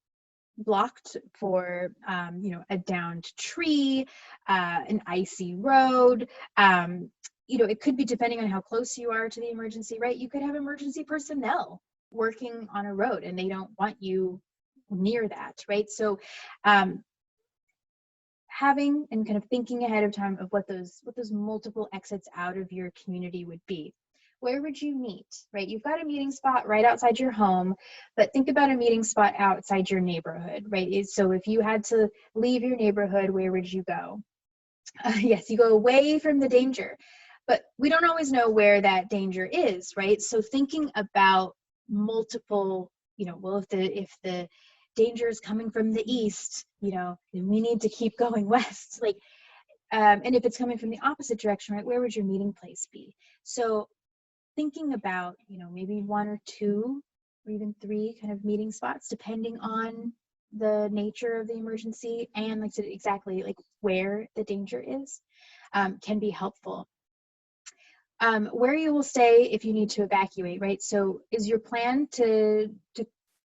blocked for you know, a downed tree, an icy road. You know, it could be depending on how close you are to the emergency, right? You could have emergency personnel working on a road and they don't want you near that, right? So having and kind of thinking ahead of time of what those multiple exits out of your community would be. Where would you meet, right? You've got a meeting spot right outside your home, but think about a meeting spot outside your neighborhood, right? So if you had to leave your neighborhood, where would you go? Yes, you go away from the danger, but we don't always know where that danger is, right? So thinking about multiple, you know, well, if the danger is coming from the east, you know, then we need to keep going west. Like, and if it's coming from the opposite direction, right, where would your meeting place be? So thinking about, you know, maybe 1 or 2 or even 3 kind of meeting spots, depending on the nature of the emergency and, like I said, exactly like where the danger is, can be helpful. Where you will stay if you need to evacuate, right? So is your plan to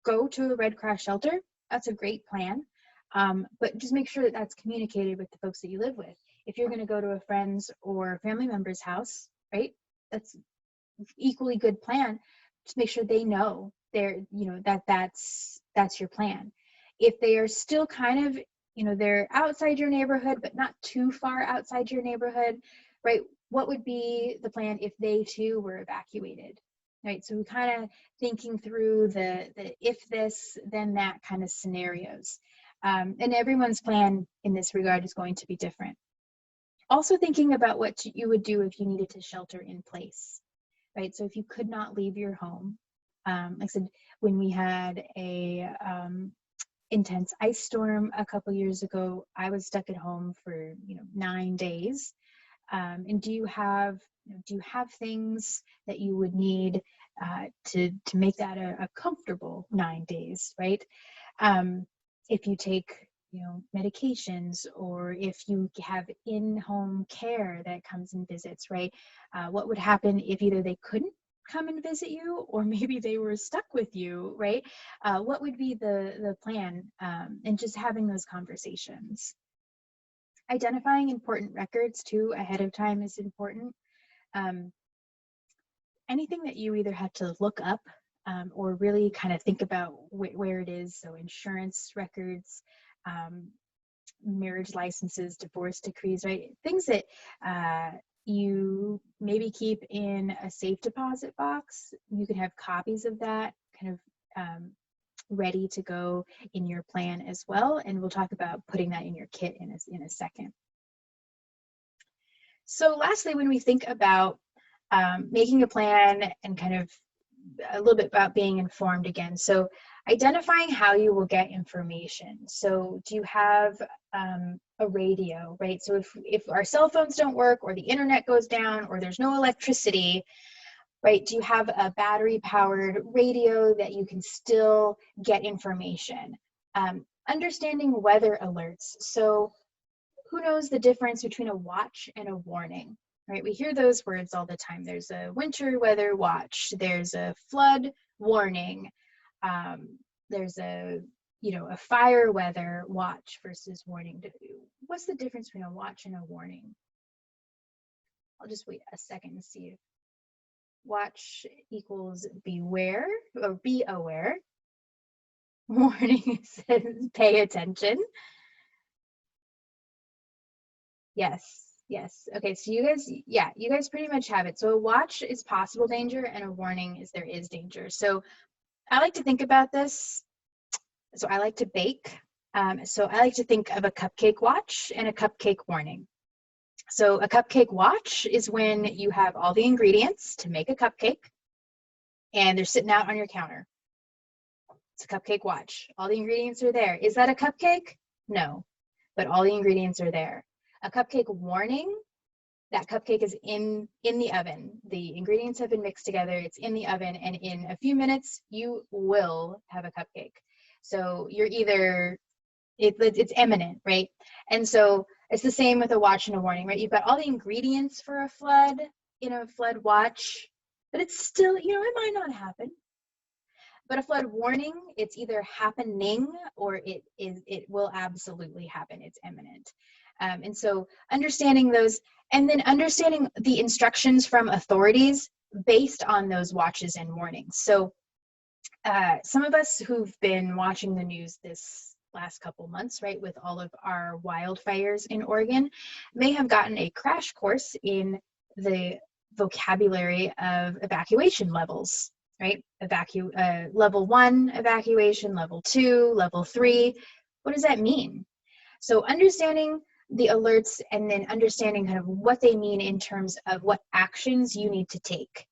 go to a Red Cross shelter? That's a great plan. But just make sure that that's communicated with the folks that you live with. If you're going to go to a friend's or family member's house, right? That's equally good plan. Just make sure they know they're, you know, that's your plan. If they are still kind of, you know, they're outside your neighborhood but not too far outside your neighborhood, right? What would be the plan if they too were evacuated, right? So we kind of thinking through the if this then that kind of scenarios, and everyone's plan in this regard is going to be different. Also thinking about what you would do if you needed to shelter in place. Right, so if you could not leave your home, like I said, when we had a intense ice storm a couple years ago, I was stuck at home for 9 days. And do you have things that you would need to make that a comfortable 9 days, right? If you take medications, or if you have in-home care that comes and visits, right? What would happen if either they couldn't come and visit you, or maybe they were stuck with you, right? What would be the plan? And just having those conversations. Identifying important records too ahead of time is important. Anything that you either have to look up or really kind of think about where it is, so insurance records, marriage licenses, divorce decrees, right? Things that you maybe keep in a safe deposit box. You can have copies of that kind of ready to go in your plan as well. And we'll talk about putting that in your kit in a second. So lastly, when we think about making a plan and kind of a little bit about being informed again. So identifying how you will get information. So do you have a radio, right? So if our cell phones don't work, or the internet goes down, or there's no electricity, right? Do you have a battery powered radio that you can still get information? Understanding weather alerts. So who knows the difference between a watch and a warning, right? We hear those words all the time. There's a winter weather watch. There's a flood warning. There's a fire weather watch versus warning. What's the difference between a watch and a warning? I'll just wait a second and see if watch equals beware or be aware. Warning says pay attention. Yes. Okay, so you guys pretty much have it. So a watch is possible danger and a warning is there is danger. So I like to think about this. So I like to bake. So I like to think of a cupcake watch and a cupcake warning. So a cupcake watch is when you have all the ingredients to make a cupcake and they're sitting out on your counter. It's a cupcake watch. All the ingredients are there. Is that a cupcake? No, but all the ingredients are there. A cupcake warning, that cupcake is in the oven. The ingredients have been mixed together. It's in the oven, and in a few minutes, you will have a cupcake. So you're either, it's imminent, right? And so it's the same with a watch and a warning, right? You've got all the ingredients for a flood, flood watch, but it's still, it might not happen. But a flood warning, it's either happening or it will absolutely happen. It's imminent. And so understanding those, and then understanding the instructions from authorities based on those watches and warnings. So some of us who've been watching the news this last couple months, right, with all of our wildfires in Oregon, may have gotten a crash course in the vocabulary of evacuation levels, right? Level 1 evacuation, level 2, level 3. What does that mean? So understanding the alerts and then understanding kind of what they mean in terms of what actions you need to take.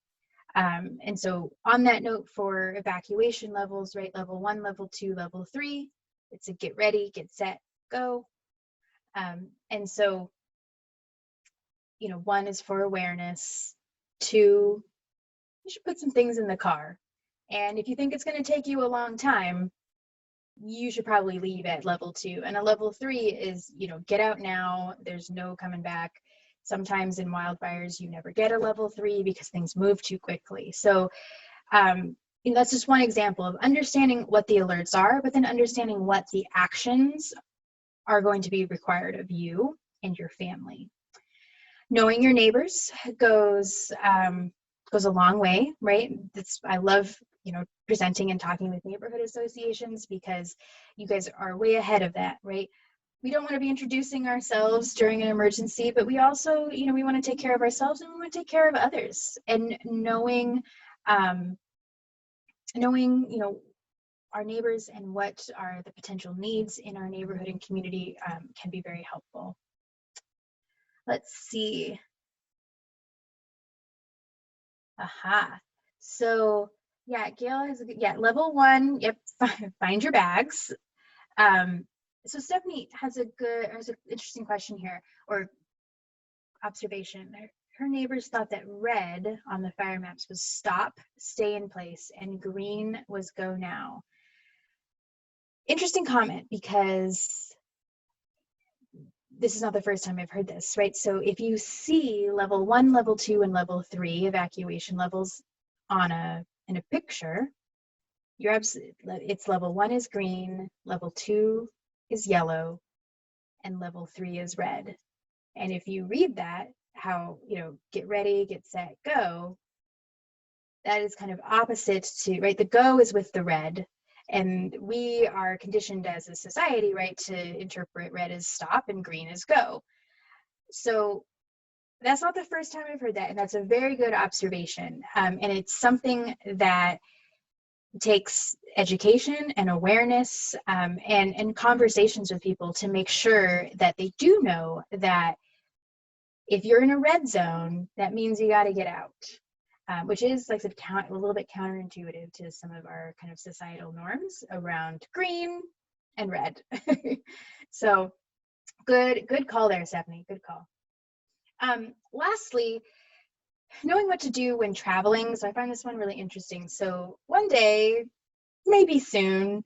And so on that note for evacuation levels, right, level 1, level 2, level 3, it's a get ready, get set, go. And so, 1 is for awareness, 2, you should put some things in the car. And if you think it's going to take you a long time, you should probably leave at level 2. And a level 3 is, get out now. There's no coming back. Sometimes in wildfires, you never get a level 3 because things move too quickly. So that's just one example of understanding what the alerts are, but then understanding what the actions are going to be required of you and your family. Knowing your neighbors goes a long way, right? I love, presenting and talking with neighborhood associations because you guys are way ahead of that, right? We don't want to be introducing ourselves during an emergency, but we also, we want to take care of ourselves and we want to take care of others. And knowing, our neighbors and what are the potential needs in our neighborhood and community can be very helpful. Let's see. Aha. So yeah, Gail has level 1. Yep, find your bags. So Stephanie has an interesting question here, or observation. Her neighbors thought that red on the fire maps was stop, stay in place, and green was go now. Interesting comment, because this is not the first time I've heard this, right? So if you see level 1, level 2, and level 3 evacuation levels in a picture, it's level 1 is green, level 2 is yellow, and level 3 is red. And if you read that, how, get ready, get set, go, that is kind of opposite to, right? The go is with the red. And we are conditioned as a society, right, to interpret red as stop and green as go. So that's not the first time I've heard that, and that's a very good observation. And it's something that takes education and awareness and conversations with people to make sure that they do know that if you're in a red zone, that means you got to get out. Which is like a little bit counterintuitive to some of our kind of societal norms around green and red. So good call there, Stephanie, good call. Lastly, knowing what to do when traveling. So I find this one really interesting. So one day, maybe soon,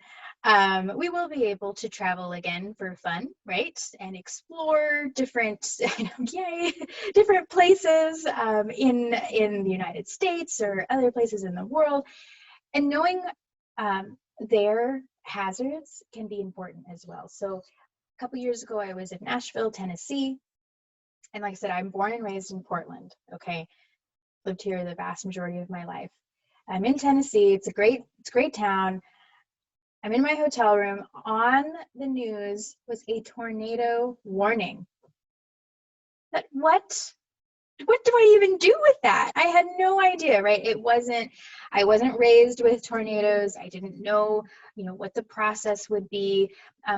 we will be able to travel again for fun, right? And explore different, yay, different places in the United States or other places in the world. And knowing their hazards can be important as well. So a couple years ago, I was in Nashville, Tennessee. And like I said, I'm born and raised in Portland, okay? Lived here the vast majority of my life. I'm in Tennessee. It's a great town. I'm in my hotel room. On the news was a tornado warning. What do I even do with that? I had no idea, right? I wasn't raised with tornadoes. I didn't know, what the process would be.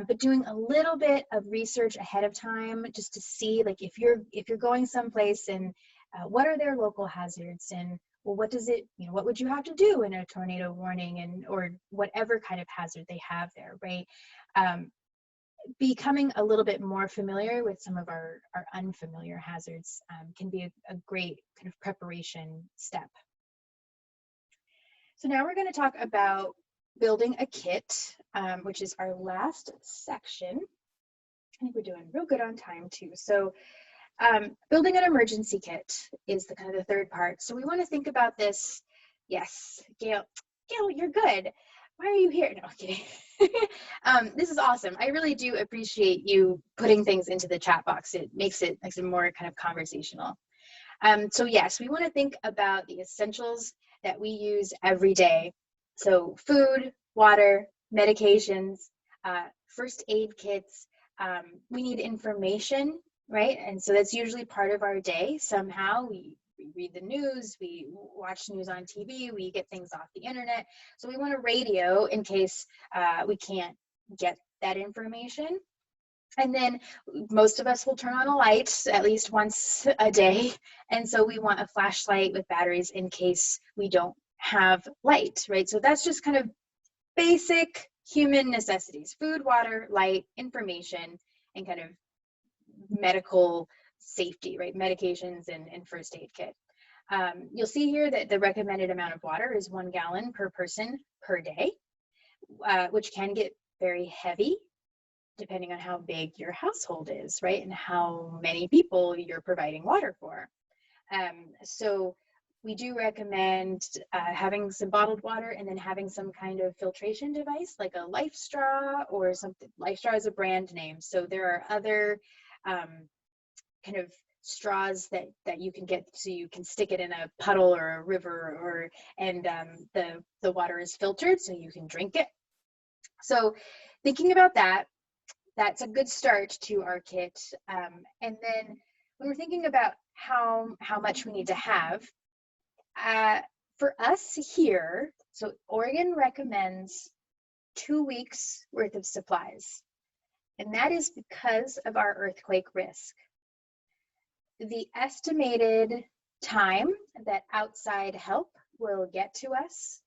But doing a little bit of research ahead of time, just to see, like, if you're going someplace, and what are their local hazards, and well, what would you have to do in a tornado warning, and or whatever kind of hazard they have there, right? Becoming a little bit more familiar with some of our unfamiliar hazards can be a great kind of preparation step. So now we're going to talk about building a kit, which is our last section. I think we're doing real good on time too. So building an emergency kit is the kind of the third part. So we want to think about this. Yes, Gail, you're good. Why are you here? No, I'm kidding. This is awesome. I really do appreciate you putting things into the chat box. It makes it more kind of conversational. So yes, we want to think about the essentials that we use every day. So food, water, medications, first aid kits. We need information, right? And so that's usually part of our day. Somehow we read the news, we watch news on TV, we get things off the internet. So we want a radio in case we can't get that information. And then most of us will turn on a light at least once a day. And so we want a flashlight with batteries in case we don't have light, right? So that's just kind of basic human necessities: food, water, light, information, and kind of medical safety, right? Medications and first aid kit. You'll see here that the recommended amount of water is 1 gallon per person per day, which can get very heavy depending on how big your household is, right? And how many people you're providing water for. So we do recommend having some bottled water, and then having some kind of filtration device like a Life Straw or something. Life Straw is a brand name. So there are other kind of straws that you can get, so you can stick it in a puddle or a river, and the water is filtered so you can drink it. So thinking about that, that's a good start to our kit. And then when we're thinking about how much we need to have, for us here, so Oregon recommends 2 weeks worth of supplies. And that is because of our earthquake risk. The estimated time that outside help will get to us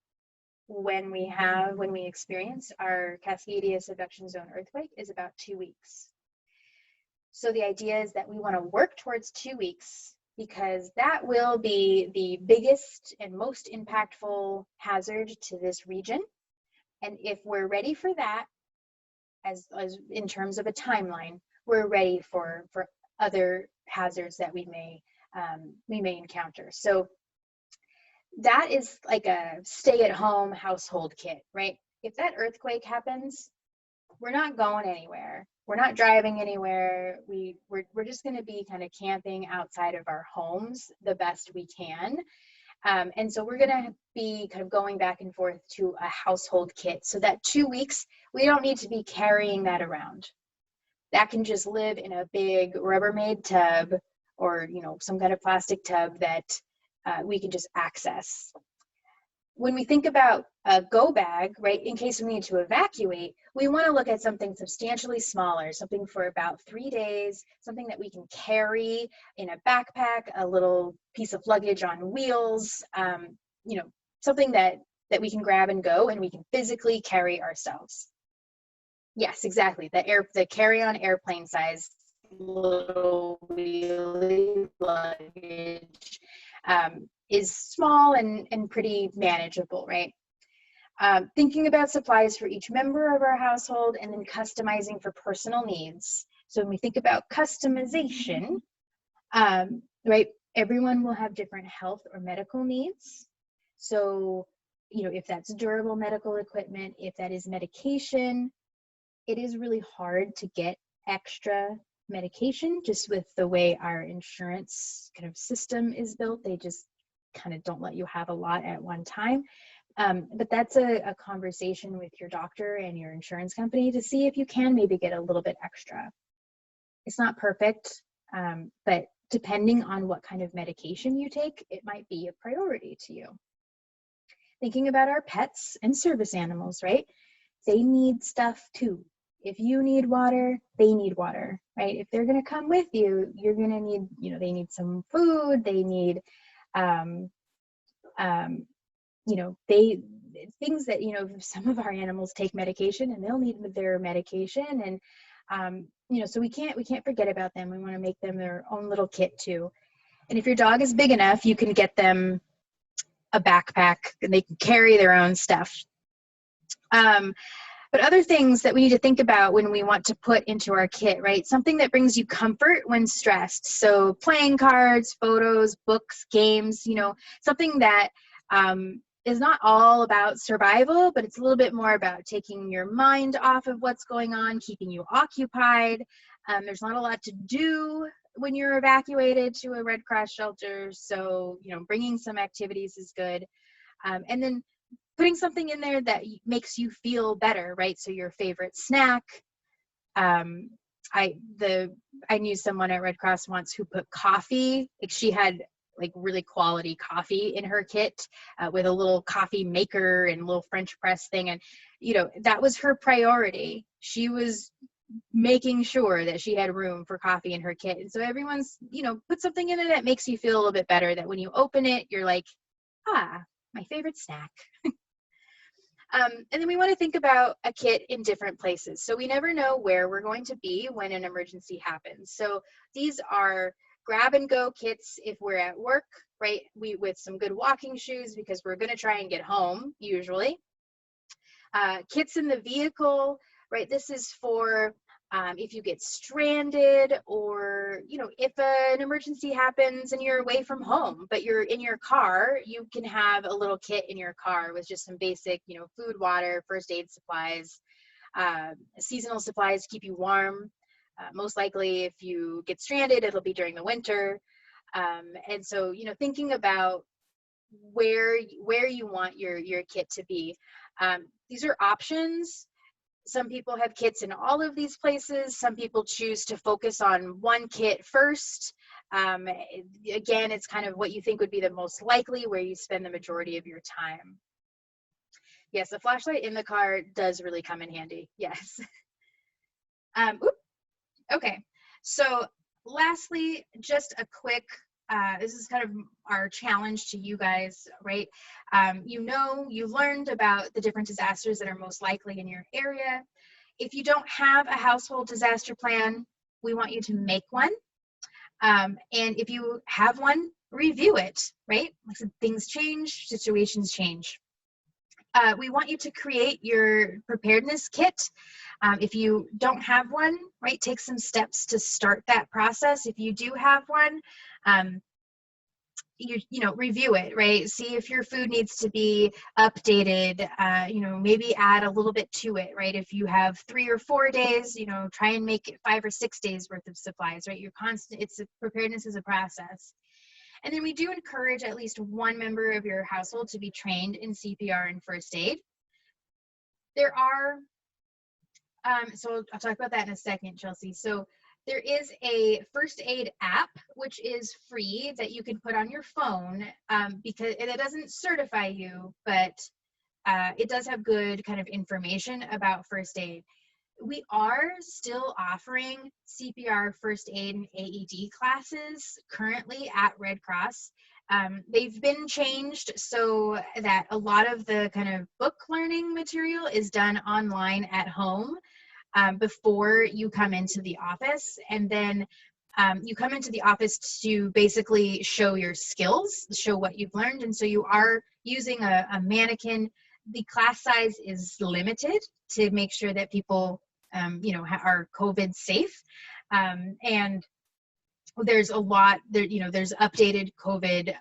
when we experience our Cascadia subduction zone earthquake is about 2 weeks. So the idea is that we want to work towards 2 weeks, because that will be the biggest and most impactful hazard to this region. And if we're ready for that, as in terms of a timeline, we're ready for other hazards that we may encounter. So that is like a stay-at-home household kit, right? If that earthquake happens, we're not going anywhere. We're not driving anywhere. We're just going to be kind of camping outside of our homes the best we can. And so we're going to be kind of going back and forth to a household kit. So that 2 weeks, we don't need to be carrying that around. That can just live in a big Rubbermaid tub, or some kind of plastic tub that we can just access. When we think about a go bag, right, in case we need to evacuate, we want to look at something substantially smaller, something for about 3 days, something that we can carry in a backpack, a little piece of luggage on wheels, something that we can grab and go, and we can physically carry ourselves. Yes, exactly. The carry-on airplane size little wheelie luggage is small and pretty manageable, right? Thinking about supplies for each member of our household, and then customizing for personal needs. So when we think about customization, right, everyone will have different health or medical needs. So, you know, if that's durable medical equipment, if that is medication, it is really hard to get extra medication just with the way our insurance kind of system is built. They just kind of don't let you have a lot at one time. But that's a conversation with your doctor and your insurance company to see if you can maybe get a little bit extra. It's not perfect, but depending on what kind of medication you take, it might be a priority to you. Thinking about our pets and service animals, right? They need stuff too. If you need water, they need water, right? If they're gonna come with you, you're gonna need, you know, they need some food, they need, you know, things that, you know, some of our animals take medication and they'll need their medication, and you know, so we can't forget about them. We want to make them their own little kit too. And if your dog is big enough, you can get them a backpack and they can carry their own stuff. But other things that we need to think about when we want to put into our kit, right? Something that brings you comfort when stressed. So playing cards, photos, books, games, you know, something that is not all about survival, but it's a little bit more about taking your mind off of what's going on, keeping you occupied. There's not a lot to do when you're evacuated to a Red Cross shelter. So, you know, bringing some activities is good. And then putting something in there that makes you feel better, right? So your favorite snack. I knew someone at Red Cross once who put coffee, like she had like really quality coffee in her kit with a little coffee maker and a little French press thing. And, you know, that was her priority. She was making sure that she had room for coffee in her kit. And so everyone's, you know, put something in it that makes you feel a little bit better, that when you open it, you're like, ah, my favorite snack. And then we want to think about a kit in different places. So we never know where we're going to be when an emergency happens. So these are grab and go kits if we're at work, right? With some good walking shoes because we're going to try and get home usually. Kits in the vehicle, right? This is for if you get stranded, or, you know, if an emergency happens and you're away from home, but you're in your car, you can have a little kit in your car with just some basic, you know, food, water, first aid supplies, seasonal supplies to keep you warm. Most likely if you get stranded, it'll be during the winter. And so, you know, thinking about where you want your kit to be. These are options. Some people have kits in all of these places. Some people choose to focus on one kit first. Again, it's kind of what you think would be the most likely, where you spend the majority of your time. Yes, a flashlight in the car does really come in handy. Yes. Okay, so lastly, just a quick, this is kind of our challenge to you guys, right? You know, you learned about the different disasters that are most likely in your area. If you don't have a household disaster plan, we want you to make one. And if you have one, review it, right? Like, things change, situations change. We want you to create your preparedness kit. If you don't have one, right, take some steps to start that process. If you do have one, you know, review it, right? See if your food needs to be updated, you know, maybe add a little bit to it, right? If you have 3 or 4 days, you know, try and make it 5 or 6 days worth of supplies, right? Preparedness is a process. And then we do encourage at least one member of your household to be trained in CPR and first aid. There are, so I'll talk about that in a second, Chelsea. So there is a first aid app, which is free, that you can put on your phone, because it doesn't certify you, but it does have good kind of information about first aid. We are still offering CPR, first aid, and AED classes currently at Red Cross. They've been changed so that a lot of the kind of book learning material is done online at home before you come into the office. And then you come into the office to basically show your skills, show what you've learned. And so you are using a mannequin the class size is limited to make sure that people, you know, are COVID safe. And there's a lot there, you know, there's updated COVID,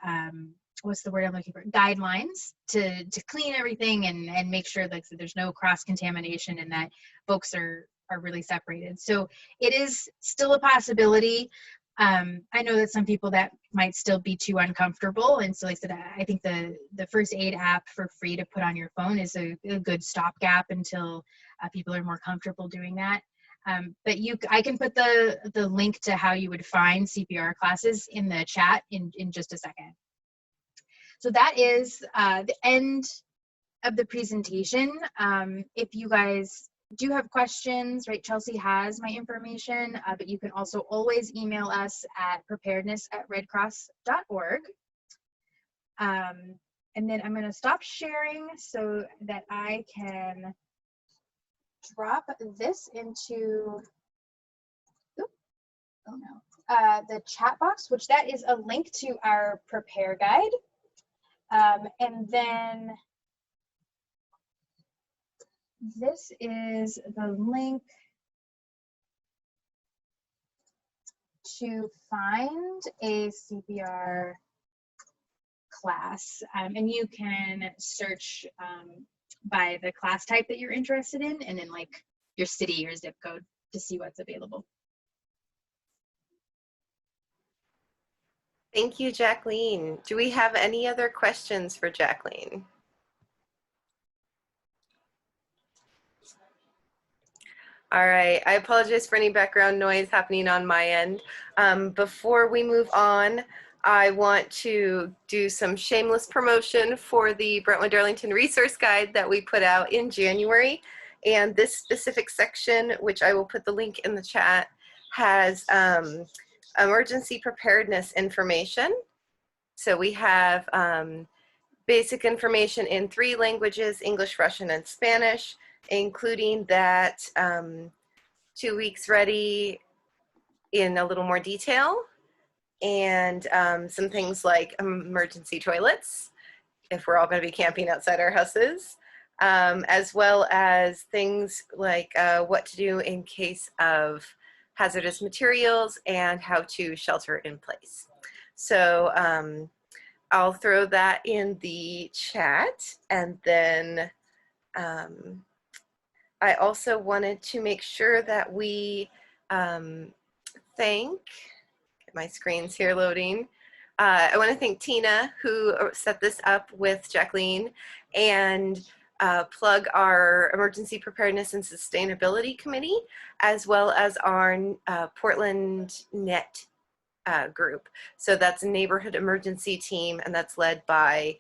what's the word I'm looking for, guidelines to clean everything and make sure like so there's no cross contamination and that folks are really separated. So it is still a possibility. I know that some people that might still be too uncomfortable, and so like I said, I think the first aid app for free to put on your phone is a good stopgap until people are more comfortable doing that. But I can put the link to how you would find CPR classes in the chat in just a second. So that is the end of the presentation. If you guys do have questions, right, Chelsea has my information, but you can also always email us at preparedness@redcross.org. And then I'm going to stop sharing so that I can drop this into the chat box, which that is a link to our prepare guide. And then this is the link to find a CPR class. And you can search by the class type that you're interested in, and then like your city or zip code to see what's available. Thank you, Jacqueline. Do we have any other questions for Jacqueline? All right, I apologize for any background noise happening on my end. Before we move on, I want to do some shameless promotion for the Brentwood-Darlington resource guide that we put out in January. And this specific section, which I will put the link in the chat, has emergency preparedness information. So we have basic information in 3 languages, English, Russian, and Spanish, including that 2 weeks ready in a little more detail, and some things like emergency toilets, if we're all going to be camping outside our houses, as well as things like what to do in case of hazardous materials and how to shelter in place. So I'll throw that in the chat, and then I also wanted to make sure that we thank, get my screen's here loading. I want to thank Tina, who set this up with Jacqueline, and plug our Emergency Preparedness and Sustainability Committee, as well as our Portland Net group. So that's a neighborhood emergency team, and that's led by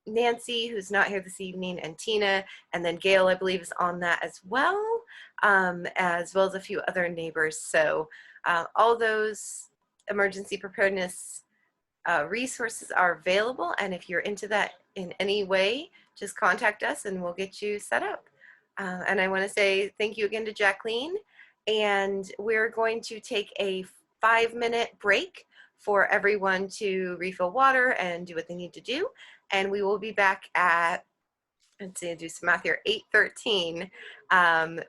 Nancy, who's not here this evening, and Tina, and then Gail, I believe, is on that as well as a few other neighbors. So all those emergency preparedness resources are available, and if you're into that in any way, just contact us and we'll get you set up. And I want to say thank you again to Jacqueline, and we're going to take a 5-minute break for everyone to refill water and do what they need to do. And we will be back at, let's see, do some math here, 8:13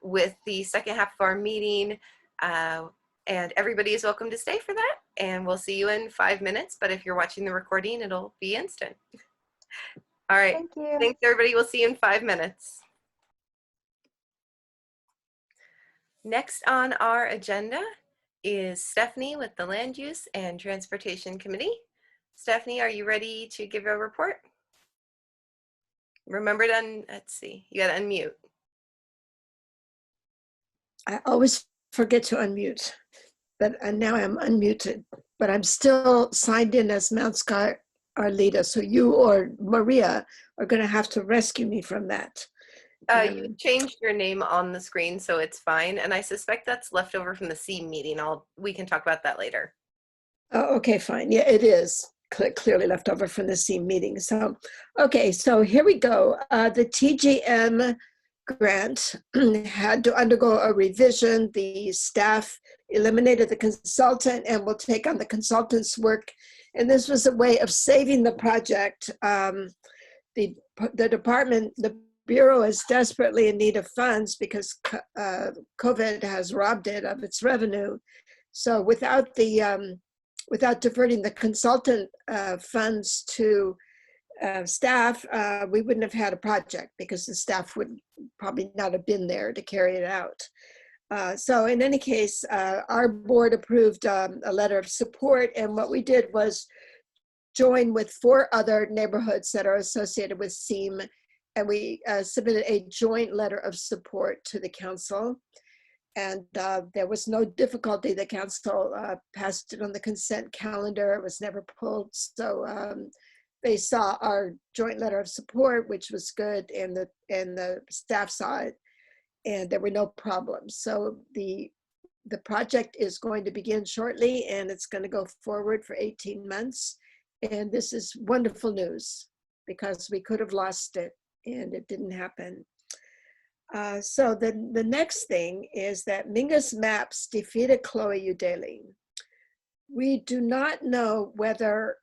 with the second half of our meeting. And everybody is welcome to stay for that. And we'll see you in 5 minutes. But if you're watching the recording, it'll be instant. All right. Thank you. Thanks, everybody. We'll see you in 5 minutes. Next on our agenda is Stephanie with the Land Use and Transportation Committee. Stephanie, are you ready to give a report? Remember to, let's see, you got to unmute. I always forget to unmute, but now I'm unmuted, but I'm still signed in as Mount Sky Arleta. So you or Maria are going to have to rescue me from that. You changed your name on the screen, so it's fine. And I suspect that's left over from the C meeting. We can talk about that later. Oh, okay, fine. Yeah, it is clearly left over from the C meeting. So, okay, so here we go. The TGM grant had to undergo a revision. The staff eliminated the consultant and will take on the consultant's work. And this was a way of saving the project. the Bureau is desperately in need of funds because COVID has robbed it of its revenue. So without diverting the consultant funds to staff, we wouldn't have had a project because the staff would probably not have been there to carry it out. So in any case, our board approved a letter of support, and what we did was join with 4 other neighborhoods that are associated with SEAM, and we submitted a joint letter of support to the council. And there was no difficulty. The council passed it on the consent calendar. It was never pulled. So they saw our joint letter of support, which was good, and the staff saw it, and there were no problems. So the project is going to begin shortly, and it's going to go forward for 18 months. And this is wonderful news because we could have lost it, and it didn't happen. So the next thing is that Mingus Maps defeated Chloe Udeli. We do not know whether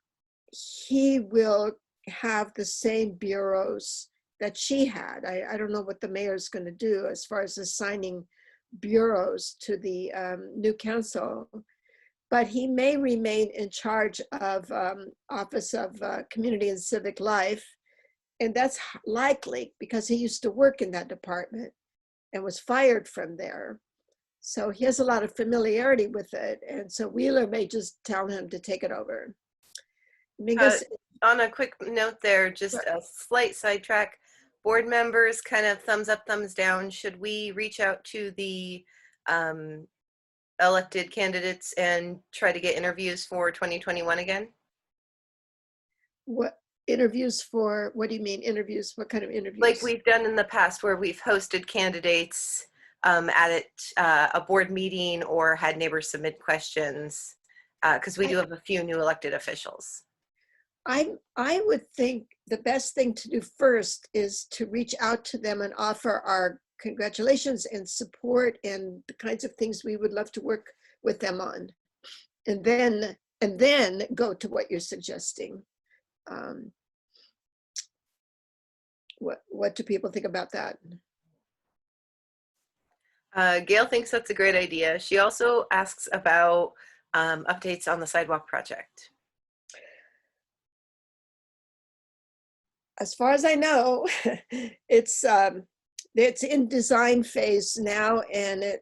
he will have the same bureaus that she had. I don't know what the mayor is going to do as far as assigning bureaus to the new council, but he may remain in charge of Office of Community and Civic Life. And that's likely because he used to work in that department and was fired from there. So he has a lot of familiarity with it. And so Wheeler may just tell him to take it over. Mingus, on a quick note there, just a slight sidetrack. Board members, kind of thumbs up, thumbs down. Should we reach out to the elected candidates and try to get interviews for 2021 again? what interviews for, what do you mean interviews? What kind of interviews? Like we've done in the past where we've hosted candidates at a board meeting or had neighbors submit questions, because we do have a few new elected officials. I would think the best thing to do first is to reach out to them and offer our congratulations and support and the kinds of things we would love to work with them on. And then go to what you're suggesting. What do people think about that? Gail thinks that's a great idea. She also asks about updates on the sidewalk project. As far as I know, it's in design phase now, and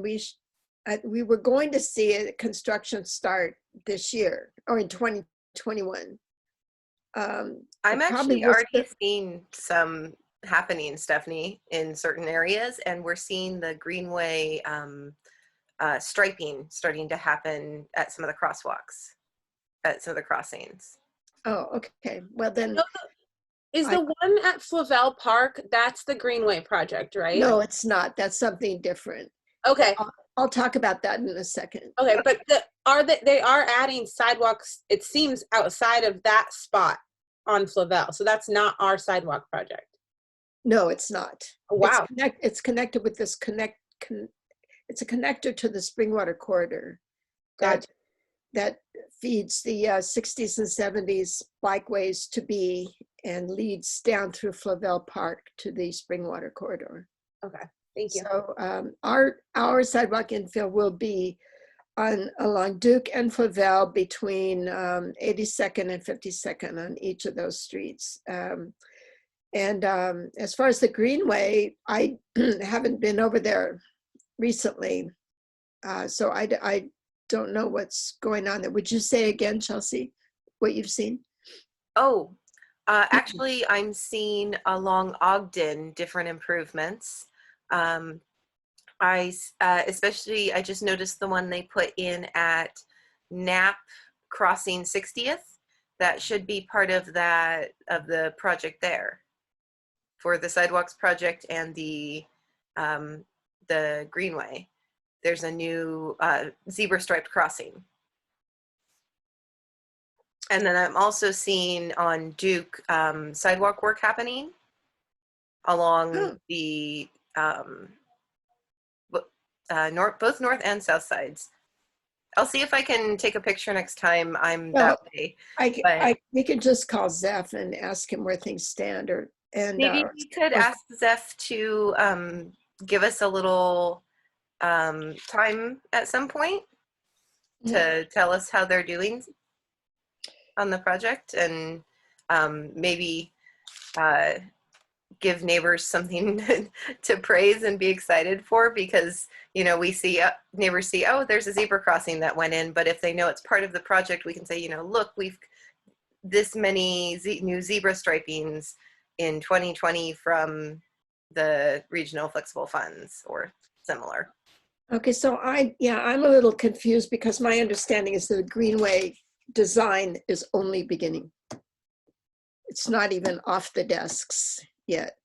we were going to see a construction start this year or in 2021. I'm actually already seeing some happening, Stephanie, in certain areas, and we're seeing the greenway striping starting to happen at some of the crosswalks, at some of the crossings. Oh, okay. Well then, is the one at Flavel Park, that's the Greenway project, right? No, it's not. That's something different. Okay. I'll talk about that in a second. Okay, but they are adding sidewalks, it seems, outside of that spot on Flavel. So that's not our sidewalk project. No, it's not. Oh, wow. It's connected with this it's a connector to the Springwater corridor that feeds the 60s and 70s bikeways to be and leads down through Flavel Park to the Springwater corridor. Okay, thank you. So our sidewalk infill will be along Duke and Flavel between 82nd and 52nd on each of those streets. And as far as the Greenway, I haven't been over there recently, so I don't know what's going on there. Would you say again, Chelsea, what you've seen? Oh, actually, I'm seeing along Ogden different improvements. I just noticed the one they put in at Knapp Crossing 60th. That should be part of the project there for the sidewalks project and the Greenway. There's a new zebra striped crossing. And then I'm also seeing on Duke sidewalk work happening along the both north and south sides. I'll see if I can take a picture next time I'm Well, that way. But we could just call Zeph and ask him where things stand, maybe we could ask Zeph to give us a little time at some point to tell us how they're doing on the project, and maybe give neighbors something to praise and be excited for, because we see neighbors see, oh, there's a zebra crossing that went in, but if they know it's part of the project, we can say, look, we've this many new zebra stripings in 2020 from the regional flexible funds or similar. Okay, so I'm a little confused because my understanding is that the Greenway design is only beginning. It's not even off the desks yet.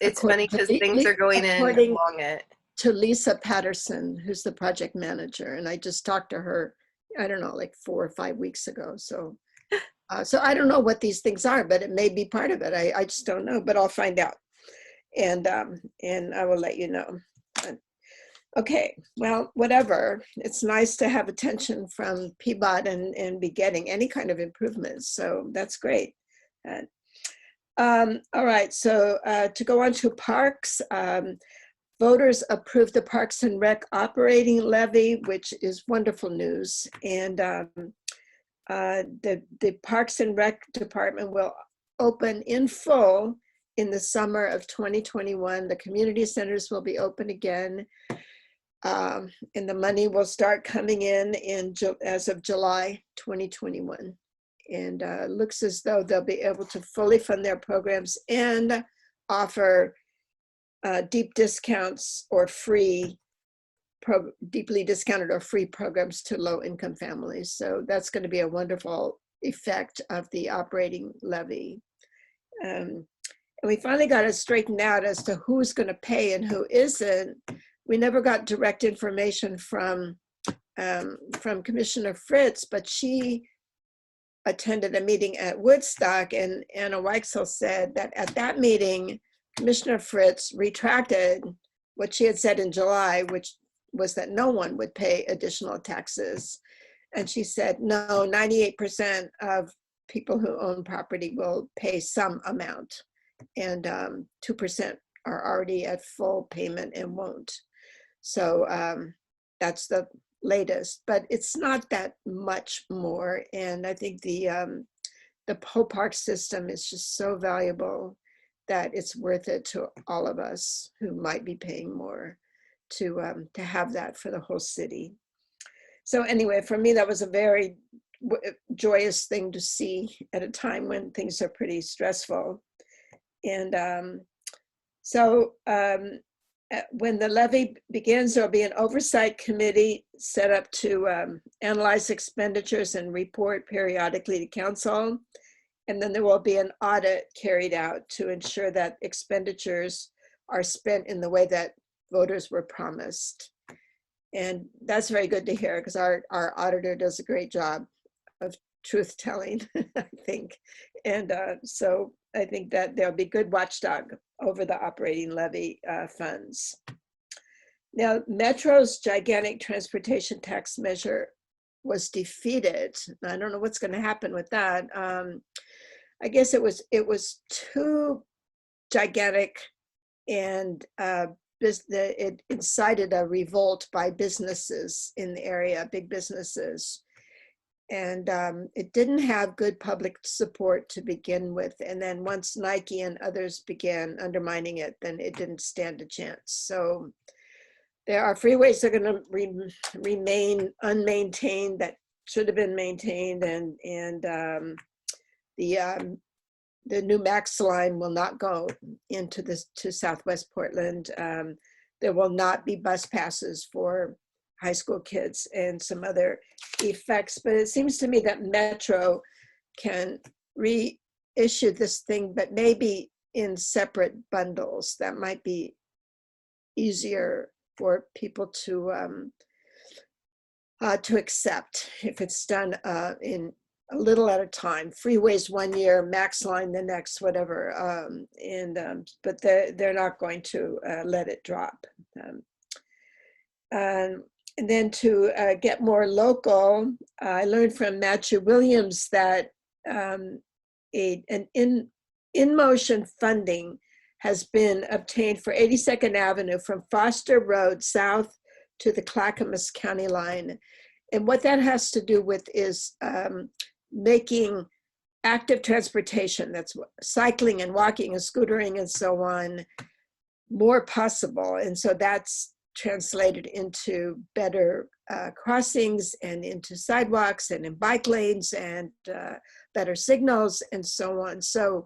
It's funny because things are going in along it. To Lisa Patterson, who's the project manager, and I just talked to her, I don't know, like 4 or 5 weeks ago. So, so I don't know what these things are, but it may be part of it. I just don't know, but I'll find out, and I will let you know. Okay, well, whatever. It's nice to have attention from PBOT and be getting any kind of improvements. So that's great. All right, so to go on to parks, voters approved the Parks and Rec operating levy, which is wonderful news. And the Parks and Rec department will open in full in the summer of 2021. The community centers will be open again. And the money will start coming in as of July 2021. And looks as though they'll be able to fully fund their programs and offer deep discounts or deeply discounted or free programs to low-income families. So that's going to be a wonderful effect of the operating levy. And we finally got it straightened out as to who's going to pay and who isn't. We never got direct information from Commissioner Fritz, but she attended a meeting at Woodstock, and Anna Weichsel said that at that meeting, Commissioner Fritz retracted what she had said in July, which was that no one would pay additional taxes. And she said, no, 98% of people who own property will pay some amount, and 2% are already at full payment and won't. So that's the latest, but it's not that much more. And I think the whole park system is just so valuable that it's worth it to all of us who might be paying more to have that for the whole city. So anyway, for me, that was a very joyous thing to see at a time when things are pretty stressful. And when the levy begins, there'll be an oversight committee set up to analyze expenditures and report periodically to council. And then there will be an audit carried out to ensure that expenditures are spent in the way that voters were promised. And that's very good to hear, because our auditor does a great job of truth telling, I think. And so I think that there'll be good watchdog over the operating levy funds. Now, Metro's gigantic transportation tax measure was defeated. I don't know what's going to happen with that. I guess it was too gigantic, and it incited a revolt by businesses in the area, big businesses. And it didn't have good public support to begin with. And then once Nike and others began undermining it, then it didn't stand a chance. So there are freeways that are going to remain unmaintained that should have been maintained. And the new Max line will not go to Southwest Portland. There will not be bus passes for high school kids and some other effects. But it seems to me that Metro can reissue this thing, but maybe in separate bundles. That might be easier for people to accept if it's done in a little at a time. Freeways 1 year, Max line the next, whatever. But they're not going to let it drop. And then to get more local, I learned from Matthew Williams that an in-motion funding has been obtained for 82nd Avenue from Foster Road south to the Clackamas County line. And what that has to do with is making active transportation, that's cycling and walking and scootering and so on, more possible. And so that's translated into better crossings and into sidewalks and in bike lanes and better signals and so on. So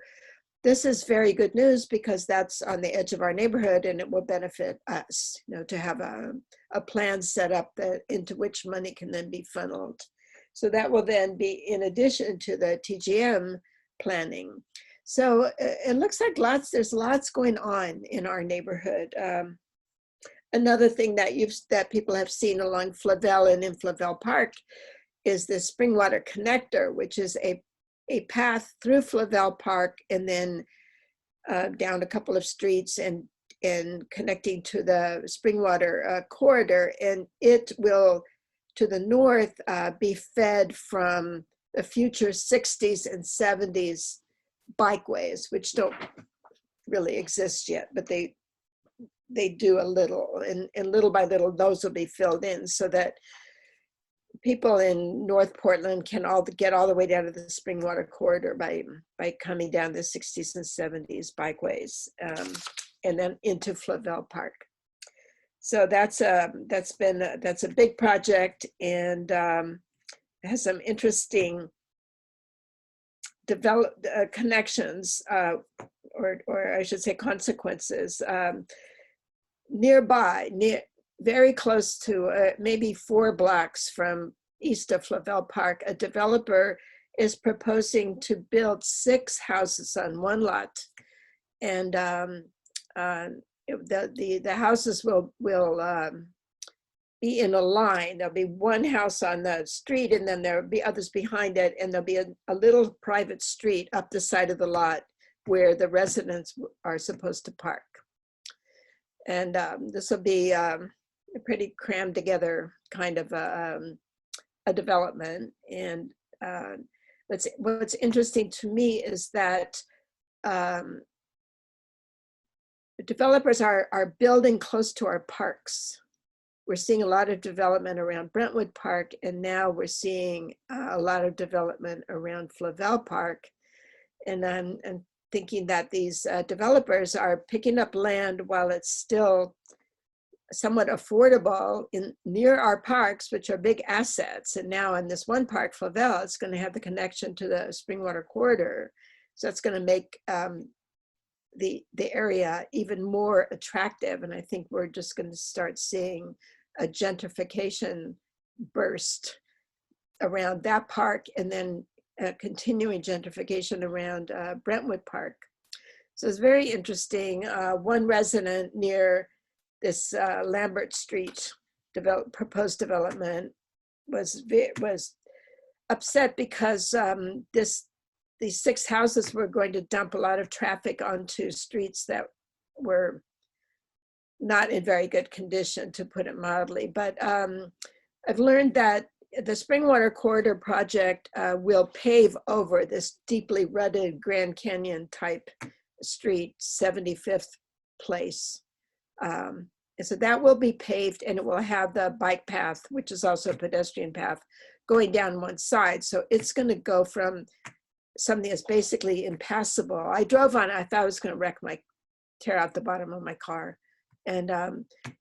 this is very good news because that's on the edge of our neighborhood and it will benefit us, to have a plan set up into which money can then be funneled. So that will then be in addition to the TGM planning. So it looks like there's lots going on in our neighborhood. Another thing that people have seen along Flavel and in Flavel Park is the Springwater Connector, which is a path through Flavel Park and then down a couple of streets and connecting to the Springwater corridor. And it will, to the north, be fed from the future 60s and 70s bikeways, which don't really exist yet, but they do a little, and little by little, those will be filled in so that people in North Portland can get all the way down to the Springwater corridor by coming down the 60s and 70s bikeways, and then into Flavel Park. So that's a big project, and it has some interesting connections, or I should say consequences. Nearby, very close to maybe 4 blocks from east of Flavel Park, a developer is proposing to build 6 houses on one lot, and the houses will be in a line. There'll be one house on the street, and then there'll be others behind it, and there'll be a little private street up the side of the lot where the residents are supposed to park. And this will be a pretty crammed together kind of a development. And what's interesting to me is that developers are building close to our parks. We're seeing a lot of development around Brentwood Park, and now we're seeing a lot of development around Flavel Park. And I'm thinking that these developers are picking up land while it's still somewhat affordable near our parks, which are big assets. And now in this one park, Flavel, it's going to have the connection to the Springwater corridor. So it's going to make the area even more attractive. And I think we're just going to start seeing a gentrification burst around that park, and then continuing gentrification around Brentwood Park. So it's very interesting. One resident near this Lambert Street proposed development was upset because these 6 houses were going to dump a lot of traffic onto streets that were not in very good condition, to put it mildly. But I've learned that the Springwater Corridor project will pave over this deeply rutted Grand Canyon type street, 75th Place. And so that will be paved, and it will have the bike path, which is also a pedestrian path, going down one side. So it's going to go from something that's basically impassable. I drove on it, I thought I was going to tear out the bottom of my car. And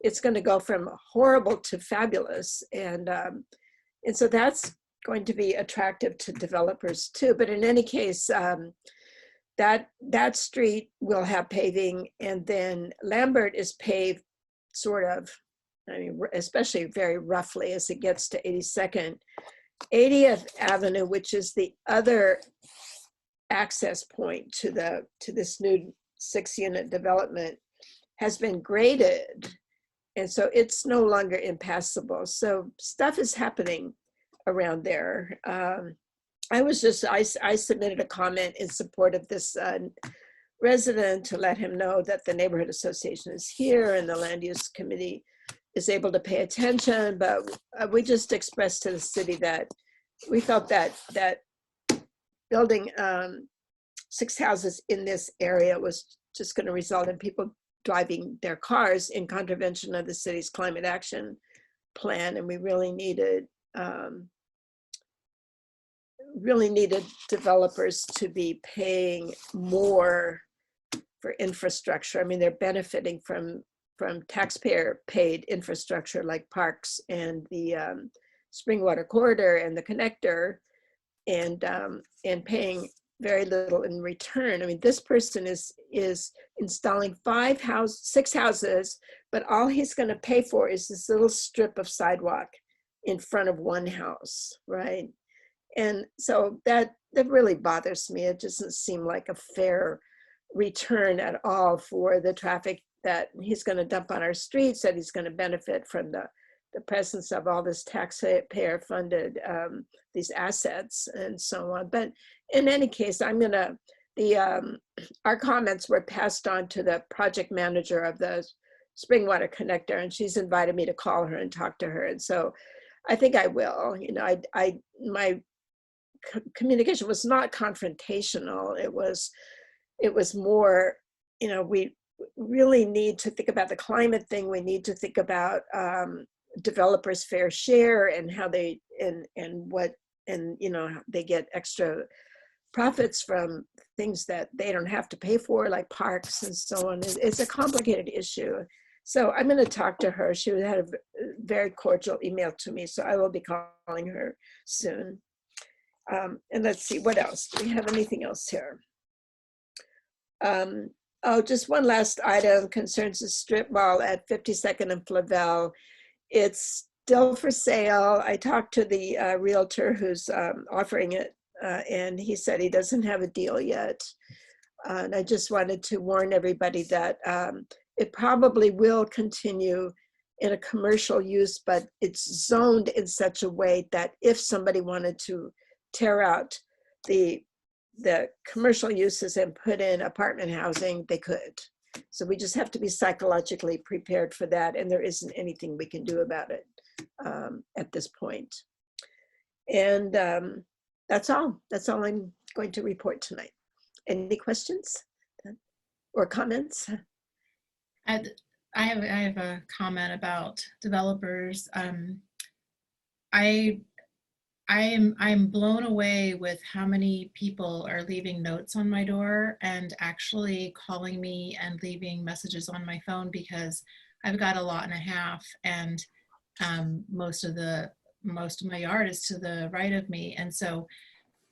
it's going to go from horrible to fabulous. And so that's going to be attractive to developers too. But in any case, that street will have paving, and then Lambert is paved sort of, I mean, especially very roughly as it gets to 82nd. 80th Avenue, which is the other access point to this new 6-unit development, has been graded, and so it's no longer impassable. So stuff is happening around there. I submitted a comment in support of this resident to let him know that the neighborhood association is here and the land use committee is able to pay attention, but we just expressed to the city that we felt that building 6 houses in this area was just going to result in people driving their cars in contravention of the city's climate action plan, and we really needed developers to be paying more for infrastructure. I mean, they're benefiting from taxpayer paid infrastructure like parks and the Springwater Corridor and the connector, and paying very little in return. I mean, this person is installing 6 houses, but all he's going to pay for is this little strip of sidewalk in front of one house, right? And so that really bothers me. It doesn't seem like a fair return at all for the traffic that he's going to dump on our streets, that he's going to benefit from the presence of all this taxpayer funded these assets and so on. But in any case, our comments were passed on to the project manager of the Springwater Connector, and she's invited me to call her and talk to her. And so I think I will. You know, my communication was not confrontational. It was more, you know, we really need to think about the climate thing. We need to think about developers' fair share and how they and you know, they get extra profits from things that they don't have to pay for, like parks and so on. It's a complicated issue. So I'm going to talk to her. She had a very cordial email to me, so I will be calling her soon. And let's see, what else? Do we have anything else here? Oh, just one last item concerns the strip mall at 52nd and Flavel. It's still for sale. I talked to the realtor who's offering it, and he said he doesn't have a deal yet. And I just wanted to warn everybody that it probably will continue in a commercial use, but it's zoned in such a way that if somebody wanted to tear out the commercial uses and put in apartment housing, they could. So we just have to be psychologically prepared for that, and there isn't anything we can do about it at this point. And that's all I'm going to report tonight. Any questions or comments? I have a comment about developers. I'm blown away with how many people are leaving notes on my door and actually calling me and leaving messages on my phone, because I've got a lot and a half, and most of my yard is to the right of me. And so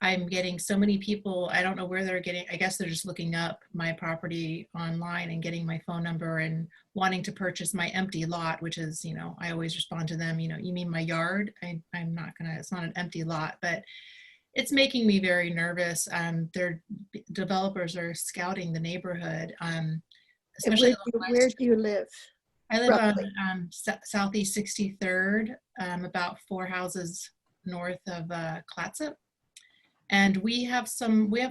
I'm getting so many people, I don't know where they're getting, I guess they're just looking up my property online and getting my phone number and wanting to purchase my empty lot, which is, you know, I always respond to them, you know, you mean my yard? I'm not gonna, it's not an empty lot, but it's making me very nervous. Their developers are scouting the neighborhood, especially where do you live? I live roughly? on Southeast 63rd, about 4 houses north of Clatsop. And we have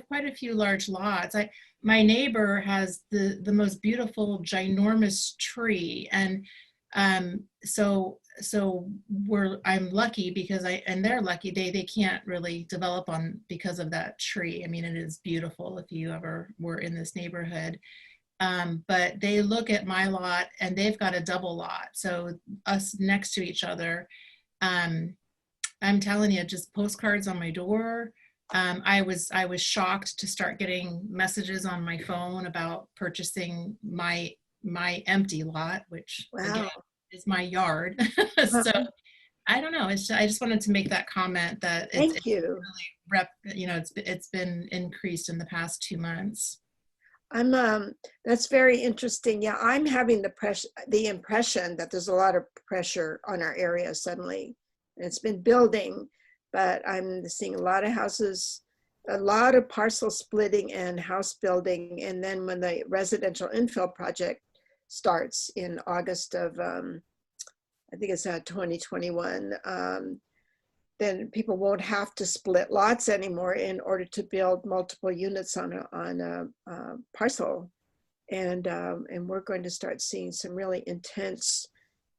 quite a few large lots. My neighbor has the most beautiful, ginormous tree. And so I'm lucky because and they're lucky, they can't really develop on because of that tree. I mean, it is beautiful if you ever were in this neighborhood. But they look at my lot and they've got a double lot. So us next to each other, I'm telling you, just postcards on my door. I was shocked to start getting messages on my phone about purchasing my empty lot, which again is my yard. So I don't know. I just wanted to make that comment that it's really it's been increased in the past 2 months. That's very interesting. Yeah, I'm having the impression that there's a lot of pressure on our area suddenly. And it's been building, but I'm seeing a lot of houses, a lot of parcel splitting and house building. And then when the residential infill project starts in August of, I think it's 2021, then people won't have to split lots anymore in order to build multiple units on a parcel. And we're going to start seeing some really intense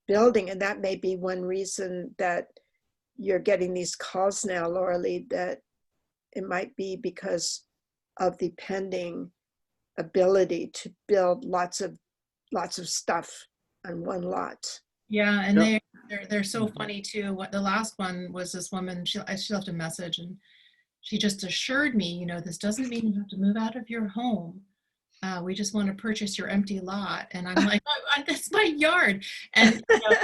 building. And that may be one reason that you're getting these calls now, Laura Lee, that it might be because of the pending ability to build lots of stuff on one lot. Yeah, and Yep. they're so funny too. What the last one was, this woman, she left a message and she just assured me, you know, this doesn't mean you have to move out of your home. We just want to purchase your empty lot. And I'm like, that's my yard. And you know,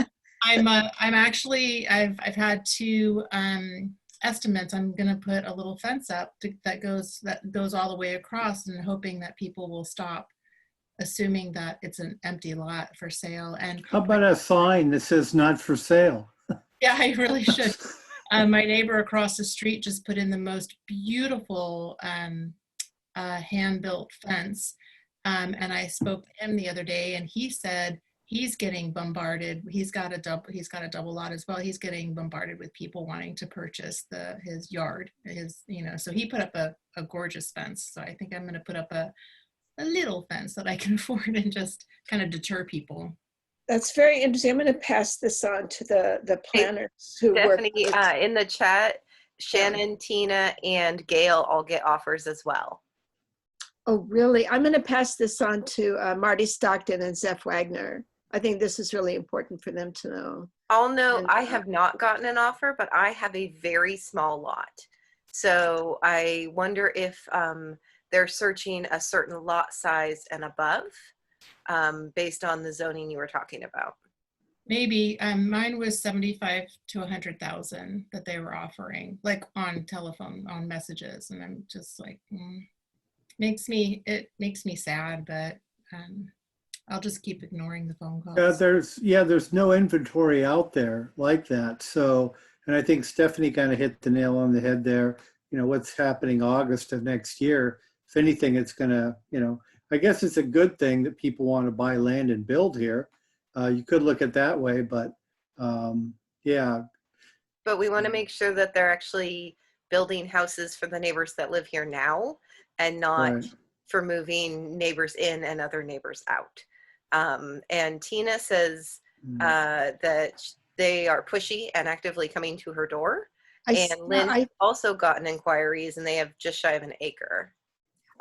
I'm actually, I've had two estimates. I'm going to put a little fence up that goes all the way across, and hoping that people will stop assuming that it's an empty lot for sale. And How about a sign that says not for sale? yeah, I really should. My neighbor across the street just put in the most beautiful hand-built fence. And I spoke to him the other day, and he said he's getting bombarded. He's got a double lot as well. He's getting bombarded with people wanting to purchase his yard. So he put up a gorgeous fence. So I think I'm going to put up a little fence that I can afford and just kind of deter people. That's very interesting. I'm going to pass this on to the planners who Stephanie, work. in the chat, Shannon, Tina, and Gail all get offers as well. Oh, really? I'm going to pass this on to Marty Stockton and Zeph Wagner. I think this is really important for them to know. I'll know I have not gotten an offer, but I have a very small lot. So I wonder if they're searching a certain lot size and above, based on the zoning you were talking about. Maybe Mine was 75 to 100,000 that they were offering, like on telephone, on messages, and I'm just like, it makes me sad, but I'll just keep ignoring the phone calls. There's no inventory out there like that. So, and I think Stephanie kind of hit the nail on the head there. You know, what's happening August of next year, if anything, it's going to, you know, I guess it's a good thing that people want to buy land and build here. You could look at that way, but yeah. But we want to make sure that they're actually building houses for the neighbors that live here now, and not for moving neighbors in and other neighbors out. And Tina says that they are pushy and actively coming to her door. Lynn also gotten inquiries, and they have just shy of an acre.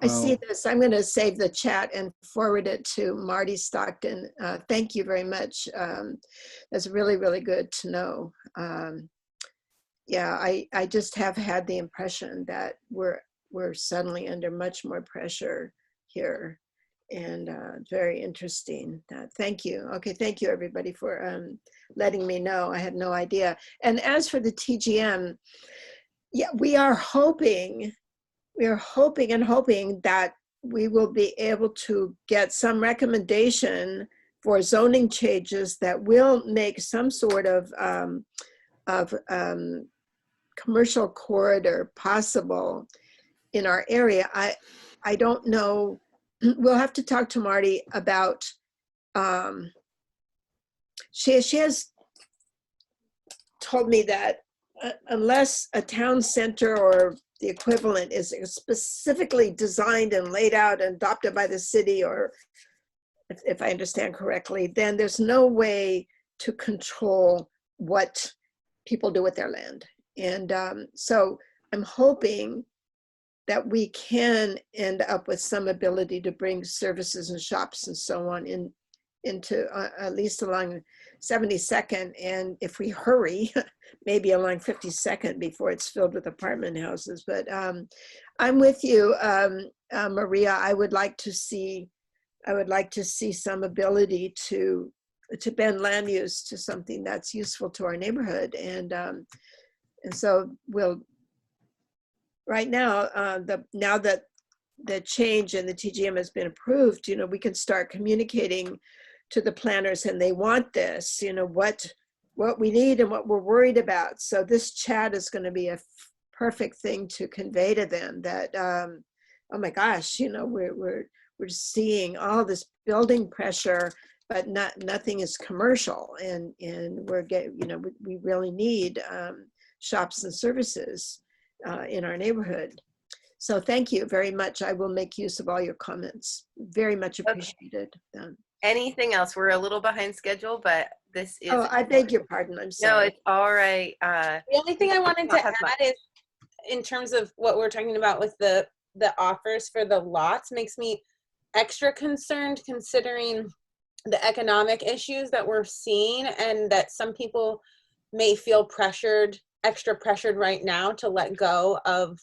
I see this. I'm going to save the chat and forward it to Marty Stockton. Thank you very much. That's really, really good to know. Yeah, I just have had the impression that we're suddenly under much more pressure here, and very interesting. Thank you. Okay, thank you everybody for letting me know. I had no idea. And as for the TGM, yeah, we are hoping and hoping that we will be able to get some recommendation for zoning changes that will make some sort of commercial corridor possible in our area. I don't know. We'll have to talk to Marty about. She has told me that unless a town center or the equivalent is specifically designed and laid out and adopted by the city, or if I understand correctly, then there's no way to control what people do with their land. And so I'm hoping that we can end up with some ability to bring services and shops and so on into at least along 72nd, and if we hurry, maybe along 52nd before it's filled with apartment houses. But I'm with you, Maria. I would like to see some ability to bend land use to something that's useful to our neighborhood, and so we'll. Right now, now that the change in the TGM has been approved, you know, we can start communicating to the planners, and they want this, you know, what we need and what we're worried about. So this chat is going to be a perfect thing to convey to them that, oh my gosh, you know, we're seeing all this building pressure, but nothing is commercial, and we're getting, you know, we really need shops and services in our neighborhood. So thank you very much. I will make use of all your comments. Very much appreciated. Anything else? We're a little behind schedule, but this is. Oh, I beg your pardon. I'm No, sorry. it's all right. The only thing I wanted to Not as much. add is, in terms of what we're talking about with the offers for the lots, makes me extra concerned considering the economic issues that we're seeing, and that some people may feel extra pressured right now to let go of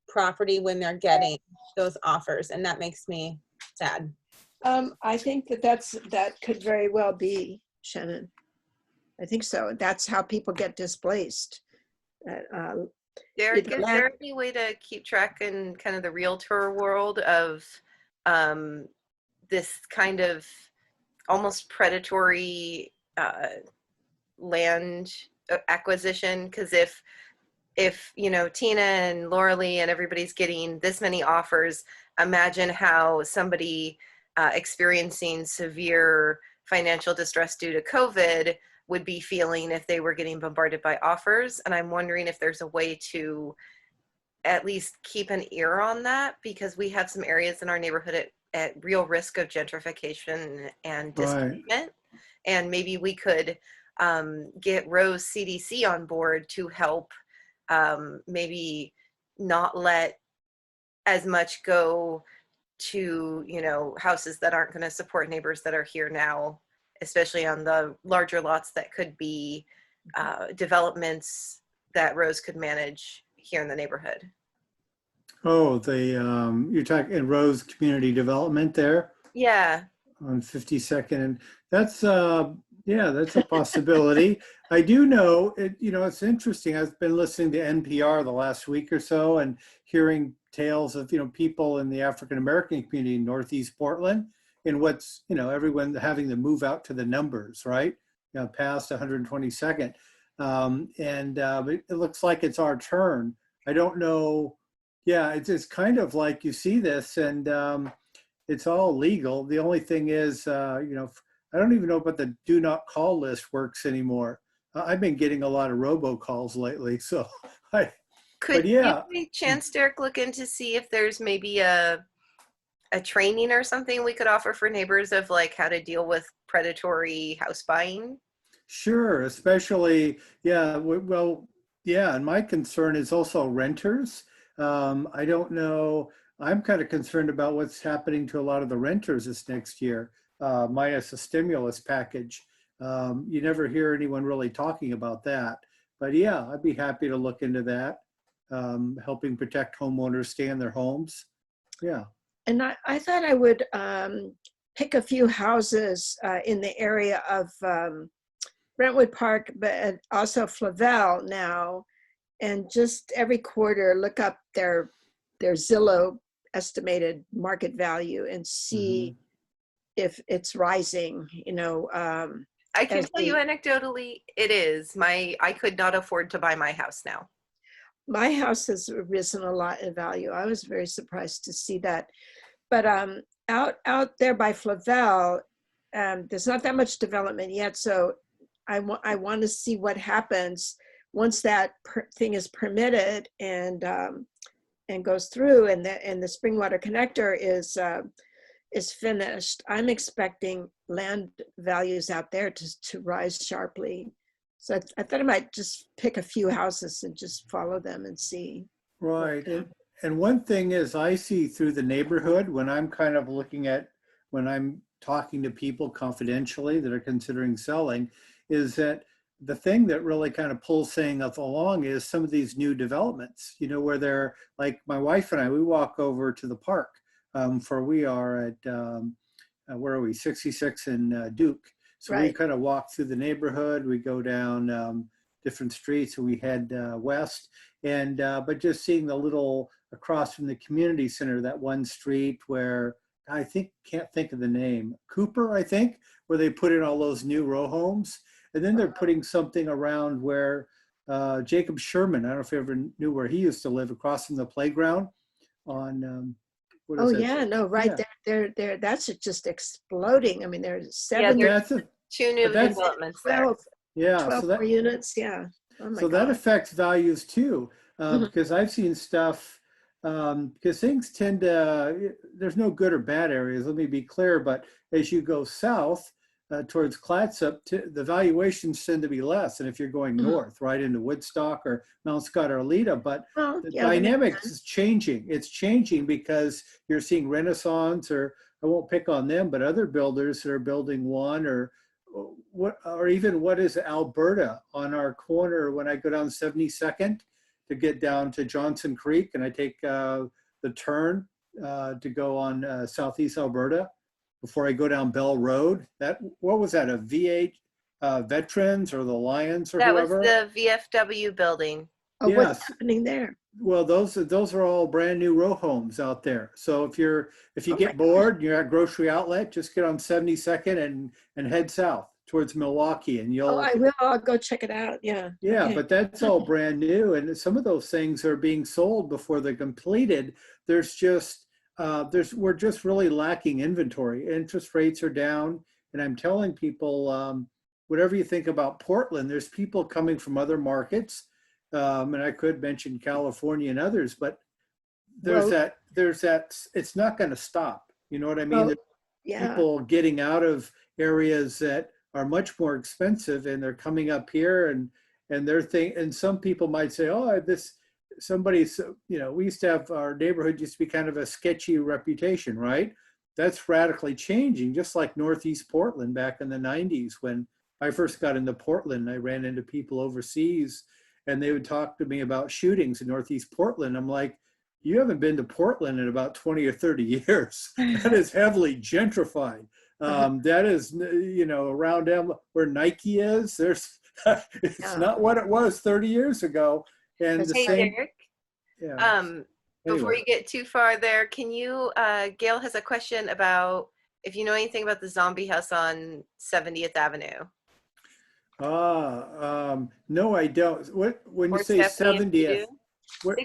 property when they're getting those offers, and that makes me sad. I think that could very well be, Shannon. I think so. That's how people get displaced. Derek, the is land- there any way to keep track in kind of the realtor world of this kind of almost predatory land acquisition? Because if you know, Tina and Laura Lee and everybody's getting this many offers, imagine how somebody experiencing severe financial distress due to COVID would be feeling if they were getting bombarded by offers. And I'm wondering if there's a way to at least keep an ear on that, because we have some areas in our neighborhood at real risk of gentrification and displacement. And maybe we could get Rose CDC on board to help maybe not let as much go to, you know, houses that aren't going to support neighbors that are here now, especially on the larger lots that could be developments that Rose could manage here in the neighborhood. Oh, you're talking in Rose Community Development there Yeah. on 52nd, and that's yeah, that's a possibility. I do know it. You know, it's interesting. I've been listening to NPR the last week or so and hearing tales of, you know, people in the African American community in Northeast Portland, and what's, you know, everyone having to move out to the numbers, right? You know, past 122nd, but it looks like it's our turn. I don't know. Yeah, it's kind of like you see this, and it's all legal. The only thing is, you know, I don't even know if the do not call list works anymore. I've been getting a lot of robocalls lately, so Could yeah. you by chance, Derek, look into see if there's maybe a training or something we could offer for neighbors of like how to deal with predatory house buying? Sure, especially, yeah, well, yeah, and my concern is also renters. I don't know, I'm kind of concerned about what's happening to a lot of the renters this next year, minus a stimulus package. You never hear anyone really talking about that. But yeah, I'd be happy to look into that, helping protect homeowners stay in their homes. Yeah. And I thought I would pick a few houses in the area of Brentwood Park, but also Flavel now, and just every quarter look up their Zillow estimated market value and see if it's rising. You know, I can tell you anecdotally, it is. I could not afford to buy my house now. My house has risen a lot in value. I was very surprised to see that. But out there by Flavel, there's not that much development yet. So I want to see what happens once that thing is permitted and goes through, and the Springwater connector is finished. I'm expecting land values out there to rise sharply. So I thought I might just pick a few houses and just follow them and see. Right. And one thing is I see through the neighborhood when I'm kind of when I'm talking to people confidentially that are considering selling, is that the thing that really kind of pulls things along is some of these new developments, you know, where they're like my wife and I, we walk over to the park for we are at, where are we, 66 in Duke. So we kind of walk through the neighborhood, we go down different streets and we head west. And, but just seeing the little across from the community center, that one street where can't think of the name, Cooper, I think, where they put in all those new row homes. And then they're putting something around where Jacob Sherman, I don't know if you ever knew where he used to live, across from the playground on, there, that's just exploding. I mean, there's 7 2 new developments 12, there. 12 more units, yeah. Oh my so God. that affects values too, because I've seen stuff, because things tend to, there's no good or bad areas, let me be clear, but as you go south, towards Clatsop, the valuations tend to be less. And if you're going north, right into Woodstock or Mount Scott or Alita, but Well, the yeah, that makes dynamics sense. is changing. It's changing because you're seeing Renaissance, or I won't pick on them, but other builders that are building one, or what, or even what is Alberta on our corner when I go down 72nd to get down to Johnson Creek, and I take the turn to go on Southeast Alberta before I go down Bell Road. That, what was that, a V8 Veterans or the Lions or That was whoever? the VFW building. Oh, what's Yes. happening there? Well, those are all brand new row homes out there. So if you Oh my get bored and you're at grocery outlet, just get on 72nd and head south towards Milwaukee, and Oh, you'll. I will. I'll go check it out. Yeah. Yeah, Okay. but that's all brand new, and some of those things are being sold before they're completed. There's just we're just really lacking inventory. Interest rates are down, and I'm telling people, whatever you think about Portland, there's people coming from other markets, and I could mention California and others, but there's Well, that. It's not going to stop. You know what I mean? well, There's yeah. people getting out of areas that are much more expensive, and they're coming up here, and they're and some people might say, oh, somebody's, we used to have, our neighborhood used to be kind of a sketchy reputation, right? That's radically changing, just like Northeast Portland back in the 90s. When I first got into Portland, I ran into people overseas, and they would talk to me about shootings in Northeast Portland. I'm like, you haven't been to Portland in about 20 or 30 years. That is heavily gentrified. That is, around them where Nike is, it's Yeah. not what it was 30 years ago. And the Hey, same, Derek. yeah. Before Anyway. you get too far there, can you, Gail has a question about if you know anything about the zombie house on 70th Avenue. No, I don't. When you Or say Stephanie, if you 70th, do.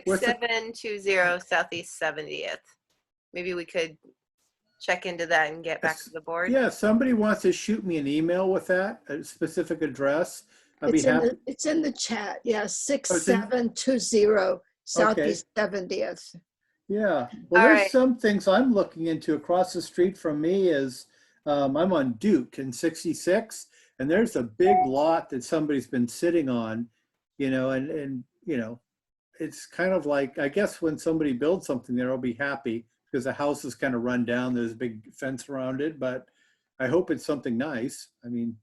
what's it? 6720 Southeast 70th. Maybe we could check into that and get back to the board. Yeah, somebody wants to shoot me an email with that, a specific address. I'd be happy. It's in the chat. Yeah, 6720 Southeast 70th. Yeah, well, All there's right. some things I'm looking into. Across the street from me is, I'm on Duke in 66, and there's a big lot that somebody's been sitting on, and it's kind of like, I guess when somebody builds something there, I'll be happy because the house is kind of run down. There's a big fence around it, but I hope it's something nice. I mean.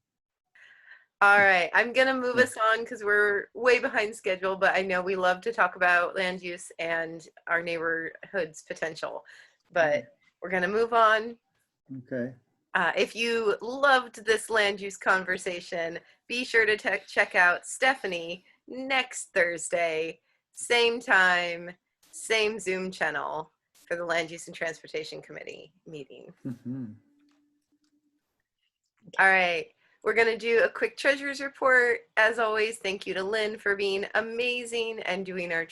All right, I'm gonna move us on because we're way behind schedule, but I know we love to talk about land use and our neighborhood's potential, but we're gonna move on. Okay. If you loved this land use conversation, be sure to check out Stephanie next Thursday, same time, same Zoom channel for the Land Use and Transportation Committee meeting. Mm-hmm. All right, we're going to do a quick treasurer's report. As always, thank you to Lynn for being amazing and being our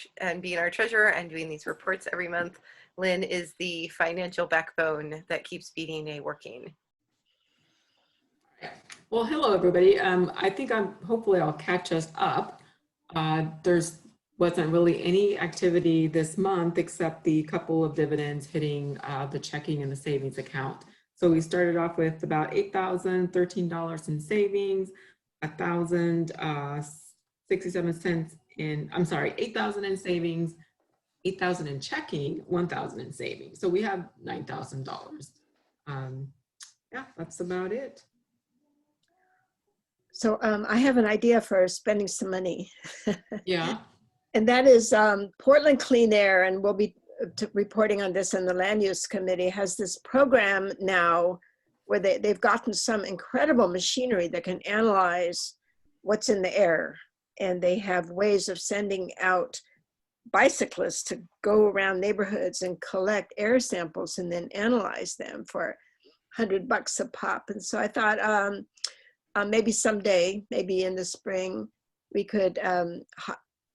treasurer and doing these reports every month. Lynn is the financial backbone that keeps BDNA working. Well, hello, everybody. I think hopefully I'll catch us up. There's wasn't really any activity this month except the couple of dividends hitting the checking and the savings account. So we started off with about $8,013 in savings, $1,067 in, I'm sorry, 8,000 in savings, 8,000 in checking, 1,000 in savings. So we have $9,000. Yeah, that's about it. So I have an idea for spending some money. Yeah. And that is Portland Clean Air, and we'll be reporting on this in the Land Use Committee, has this program now where they've gotten some incredible machinery that can analyze what's in the air. And they have ways of sending out bicyclists to go around neighborhoods and collect air samples and then analyze them for $100 a pop. And so I thought maybe someday, maybe in the spring, we could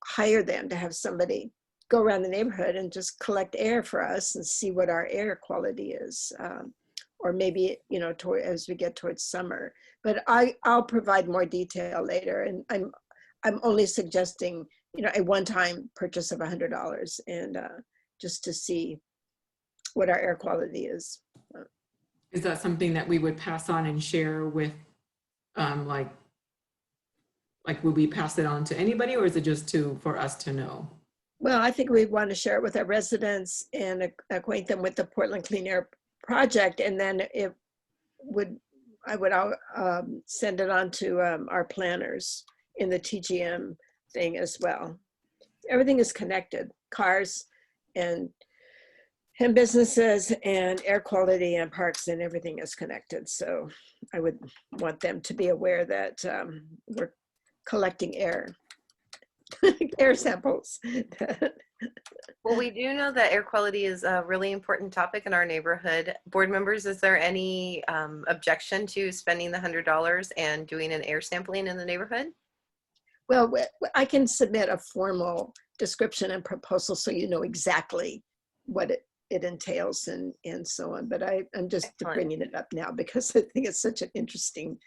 hire them to have somebody go around the neighborhood and just collect air for us and see what our air quality is. Or maybe, as we get towards summer. But I'll provide more detail later. And I'm only suggesting, a one-time purchase of $100 and just to see what our air quality is. Is that something that we would pass on and share with Like would we pass it on to anybody, or is it just for us to know? Well, I think we want to share it with our residents and acquaint them with the Portland Clean Air Project, and then I would send it on to our planners in the TGM thing as well. Everything is connected: cars and businesses and air quality and parks, and everything is connected. So I would want them to be aware that we're collecting air samples. Well, we do know that air quality is a really important topic in our neighborhood. Board members, is there any objection to spending the $100 and doing an air sampling in the neighborhood? Well, I can submit a formal description and proposal so you know exactly what it entails and so on. But I'm just bringing it up now because I think it's such an interesting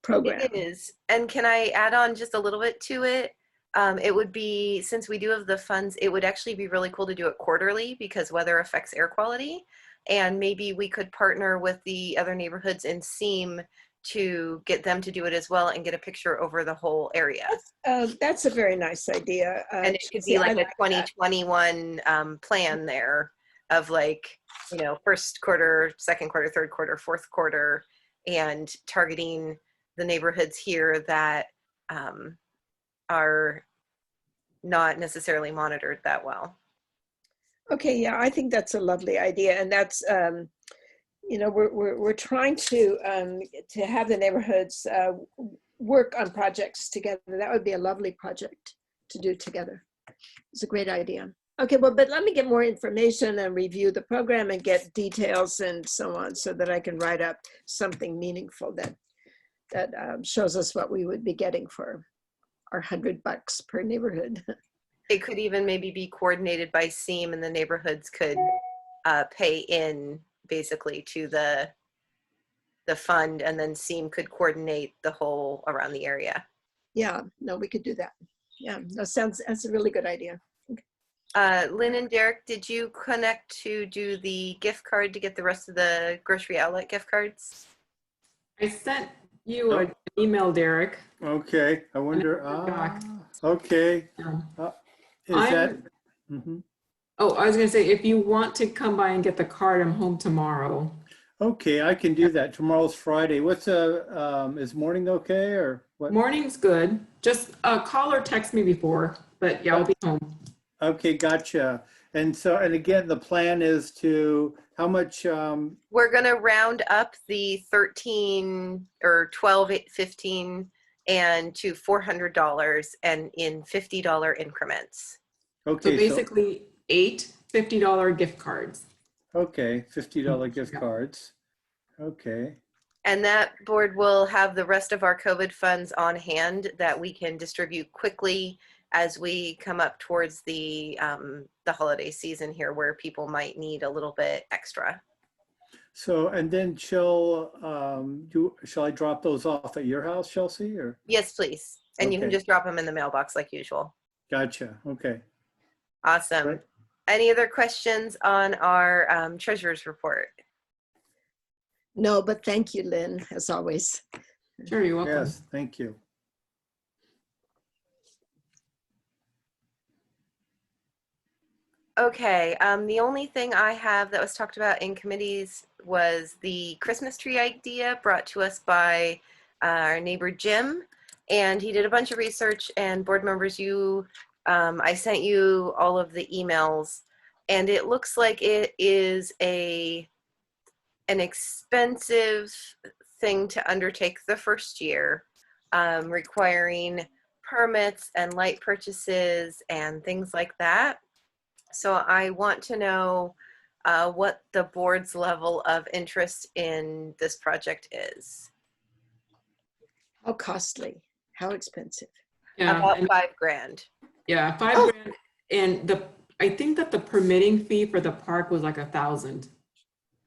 program. It is. And can I add on just a little bit to it? It would be, since we do have the funds, it would actually be really cool to do it quarterly because weather affects air quality. And maybe we could partner with the other neighborhoods in SEAM to get them to do it as well and get a picture over the whole area. That's a very nice idea. And it could be like a 2021 plan there of like, you know, first quarter, second quarter, third quarter, fourth quarter, and targeting the neighborhoods here that are not necessarily monitored that well. Okay, yeah, I think that's a lovely idea, and that's you know, we're trying to have the neighborhoods work on projects together. That would be a lovely project to do together. It's a great idea. Okay, well, but let me get more information and review the program and get details and so on, so that I can write up something meaningful that shows us what we would be getting for our $100 per neighborhood. It could even maybe be coordinated by SEAM, and the neighborhoods could pay in basically to the fund, and then SEAM could coordinate the whole around the area. Yeah, no, we could do that. Yeah, that's a really good idea. Lynn and Derek, did you connect to do the gift card to get the rest of the grocery outlet gift cards? I sent you an email, Derek. Okay, I wonder, okay. Is that? Oh, I was gonna say, if you want to come by and get the card, I'm home tomorrow. Okay, I can do that. Tomorrow's Friday. What's is morning okay, or what? Morning's good. Just call or text me before, but yeah, I'll be home. Okay, gotcha. And so, and again, the plan is to, how much? We're gonna round up the 13 or 12, 15 and to $400 and in $50 increments. Okay. So basically 8 $50 gift cards. Okay, $50 gift cards. Okay. And that board will have the rest of our COVID funds on hand that we can distribute quickly as we come up towards the holiday season here, where people might need a little bit extra. So, and then shall I drop those off at your house, Chelsea, or? Yes, please. And you can Okay. just drop them in the mailbox like usual. Gotcha. Okay. Awesome. Great. Any other questions on our treasurer's report? No, but thank you, Lynn, as always. Sure, you're welcome. Yes, thank you. Okay, the only thing I have that was talked about in committees was the Christmas tree idea brought to us by our neighbor Jim, and he did a bunch of research. And board members, I sent you all of the emails, and it looks like it is an expensive thing to undertake the first year, requiring permits and light purchases and things like that. So I want to know what the board's level of interest in this project is. How costly? How expensive? Yeah, about $5,000. Yeah, $5,000. And I think that the permitting fee for the park was like $1,000.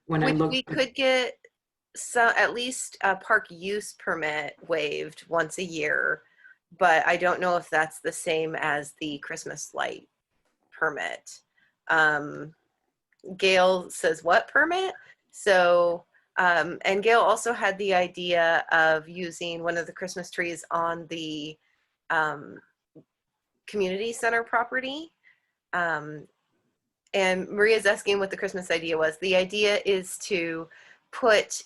When I looked, we could get at least a park use permit waived once a year, but I don't know if that's the same as the Christmas light permit. Gail says, what permit? So And Gail also had the idea of using one of the Christmas trees on the community center property. And Maria's asking what the Christmas idea was. The idea is to put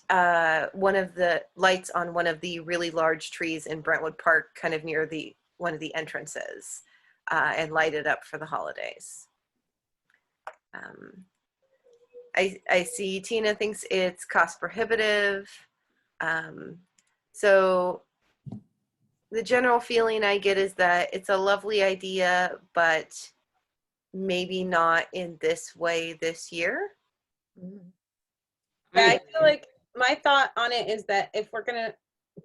one of the lights on one of the really large trees in Brentwood Park, kind of near one of the entrances, and light it up for the holidays. I see Tina thinks it's cost prohibitive. So the general feeling I get is that it's a lovely idea, but maybe not in this way this year. Yeah, I feel like my thought on it is that if we're gonna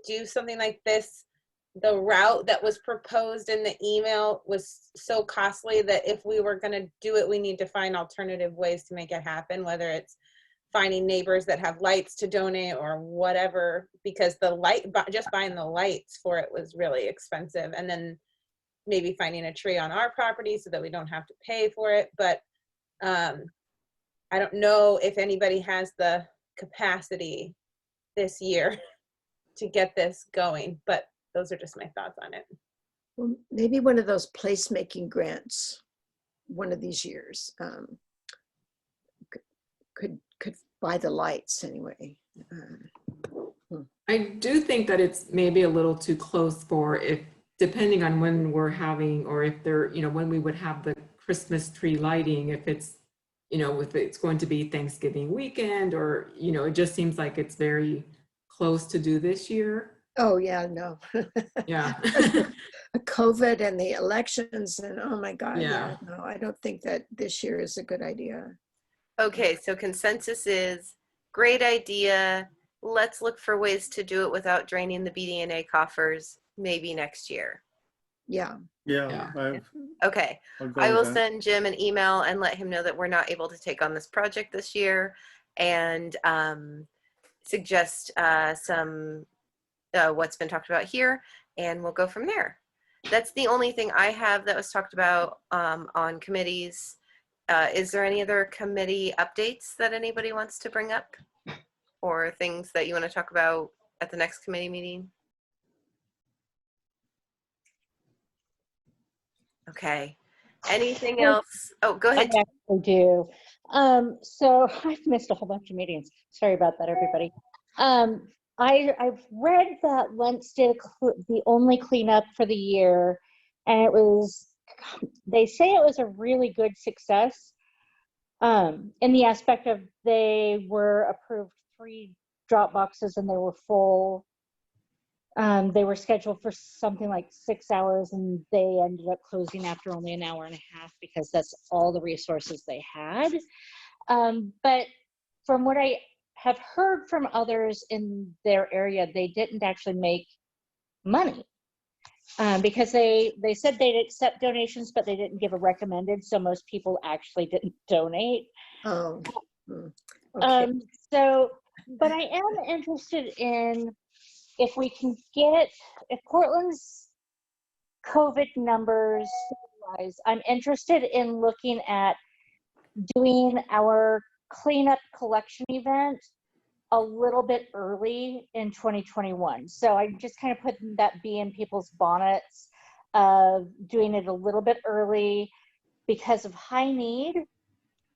do something like this, the route that was proposed in the email was so costly that if we were gonna do it, we need to find alternative ways to make it happen, whether it's finding neighbors that have lights to donate or whatever, because just buying the lights for it was really expensive. And then maybe finding a tree on our property so that we don't have to pay for it. But I don't know if anybody has the capacity this year to get this going, but those are just my thoughts on it. Well, maybe one of those placemaking grants one of these years could buy the lights anyway. I do think that it's maybe a little too close for depending on when we're having, or if they're, when we would have the Christmas tree lighting, if it's, if it's going to be Thanksgiving weekend, or, it just seems like it's very close to do this year. Oh yeah, no. Yeah. COVID and the elections and oh my God. Yeah. No, I don't think that this year is a good idea. Okay, so consensus is great idea. Let's look for ways to do it without draining the BDNA coffers, maybe next year. Yeah. Yeah. Okay, I will send Jim an email and let him know that we're not able to take on this project this year, and suggest some what's been talked about here, and we'll go from there. That's the only thing I have that was talked about on committees. Is there any other committee updates that anybody wants to bring up, or things that you want to talk about at the next committee meeting? Okay. Anything else? Oh, go ahead. I actually do. So I've missed a whole bunch of meetings. Sorry about that, everybody. I've read that Lentz did the only cleanup for the year, and they say it was a really good success in the aspect of they were approved 3 drop boxes and they were full. They were scheduled for something like 6 hours and they ended up closing after only an hour and a half because that's all the resources they had. But from what I have heard from others in their area, they didn't actually make money because they said they'd accept donations, but they didn't give a recommended. So most people actually didn't donate. Oh, okay. But I am interested in if we can if Portland's COVID numbers rise, I'm interested in looking at doing our cleanup collection event a little bit early in 2021. So I just kind of put that bee in people's bonnets of doing it a little bit early because of high need,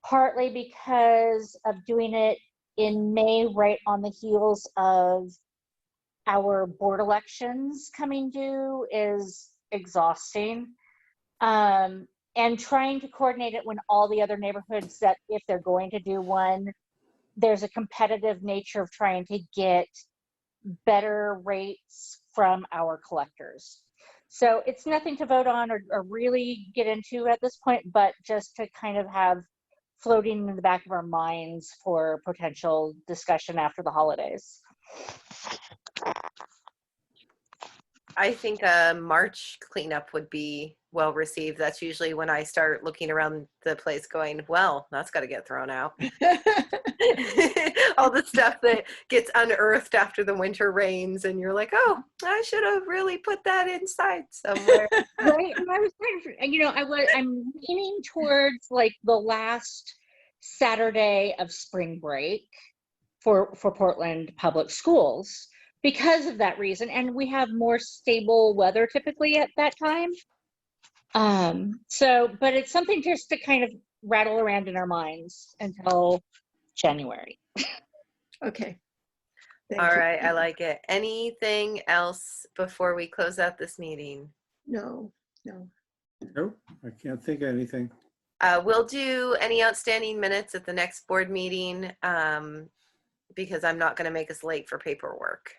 partly because of doing it in May, right on the heels of our board elections coming due is exhausting. And trying to coordinate it when all the other neighborhoods that if they're going to do one, there's a competitive nature of trying to get better rates from our collectors. So it's nothing to vote on or really get into at this point, but just to kind of have floating in the back of our minds for potential discussion after the holidays. I think a March cleanup would be well received. That's usually when I start looking around the place going, well, that's got to get thrown out. All the stuff that gets unearthed after the winter rains and you're like, oh, I should have really put that inside somewhere. Right. And I was I'm leaning towards like the last Saturday of spring break for Portland Public Schools because of that reason. And we have more stable weather typically at that time. But it's something just to kind of rattle around in our minds until January. Okay. Thank All you. right, I like it. Anything else before we close out this meeting? No. Nope, I can't think of anything. We'll do any outstanding minutes at the next board meeting because I'm not going to make us late for paperwork.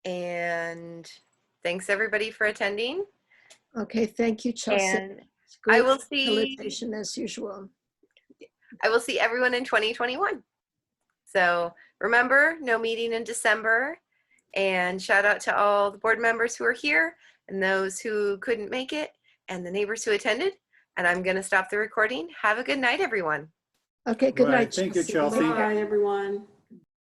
And thanks everybody for attending. Okay, thank you, Chelsea. And Great I will see. facilitation as usual. I will see everyone in 2021. So remember, no meeting in December. And shout out to all the board members who are here and those who couldn't make it and the neighbors who attended. And I'm going to stop the recording. Have a good night, everyone. Okay, good All right, night. thank you, Chelsea. Bye, everyone.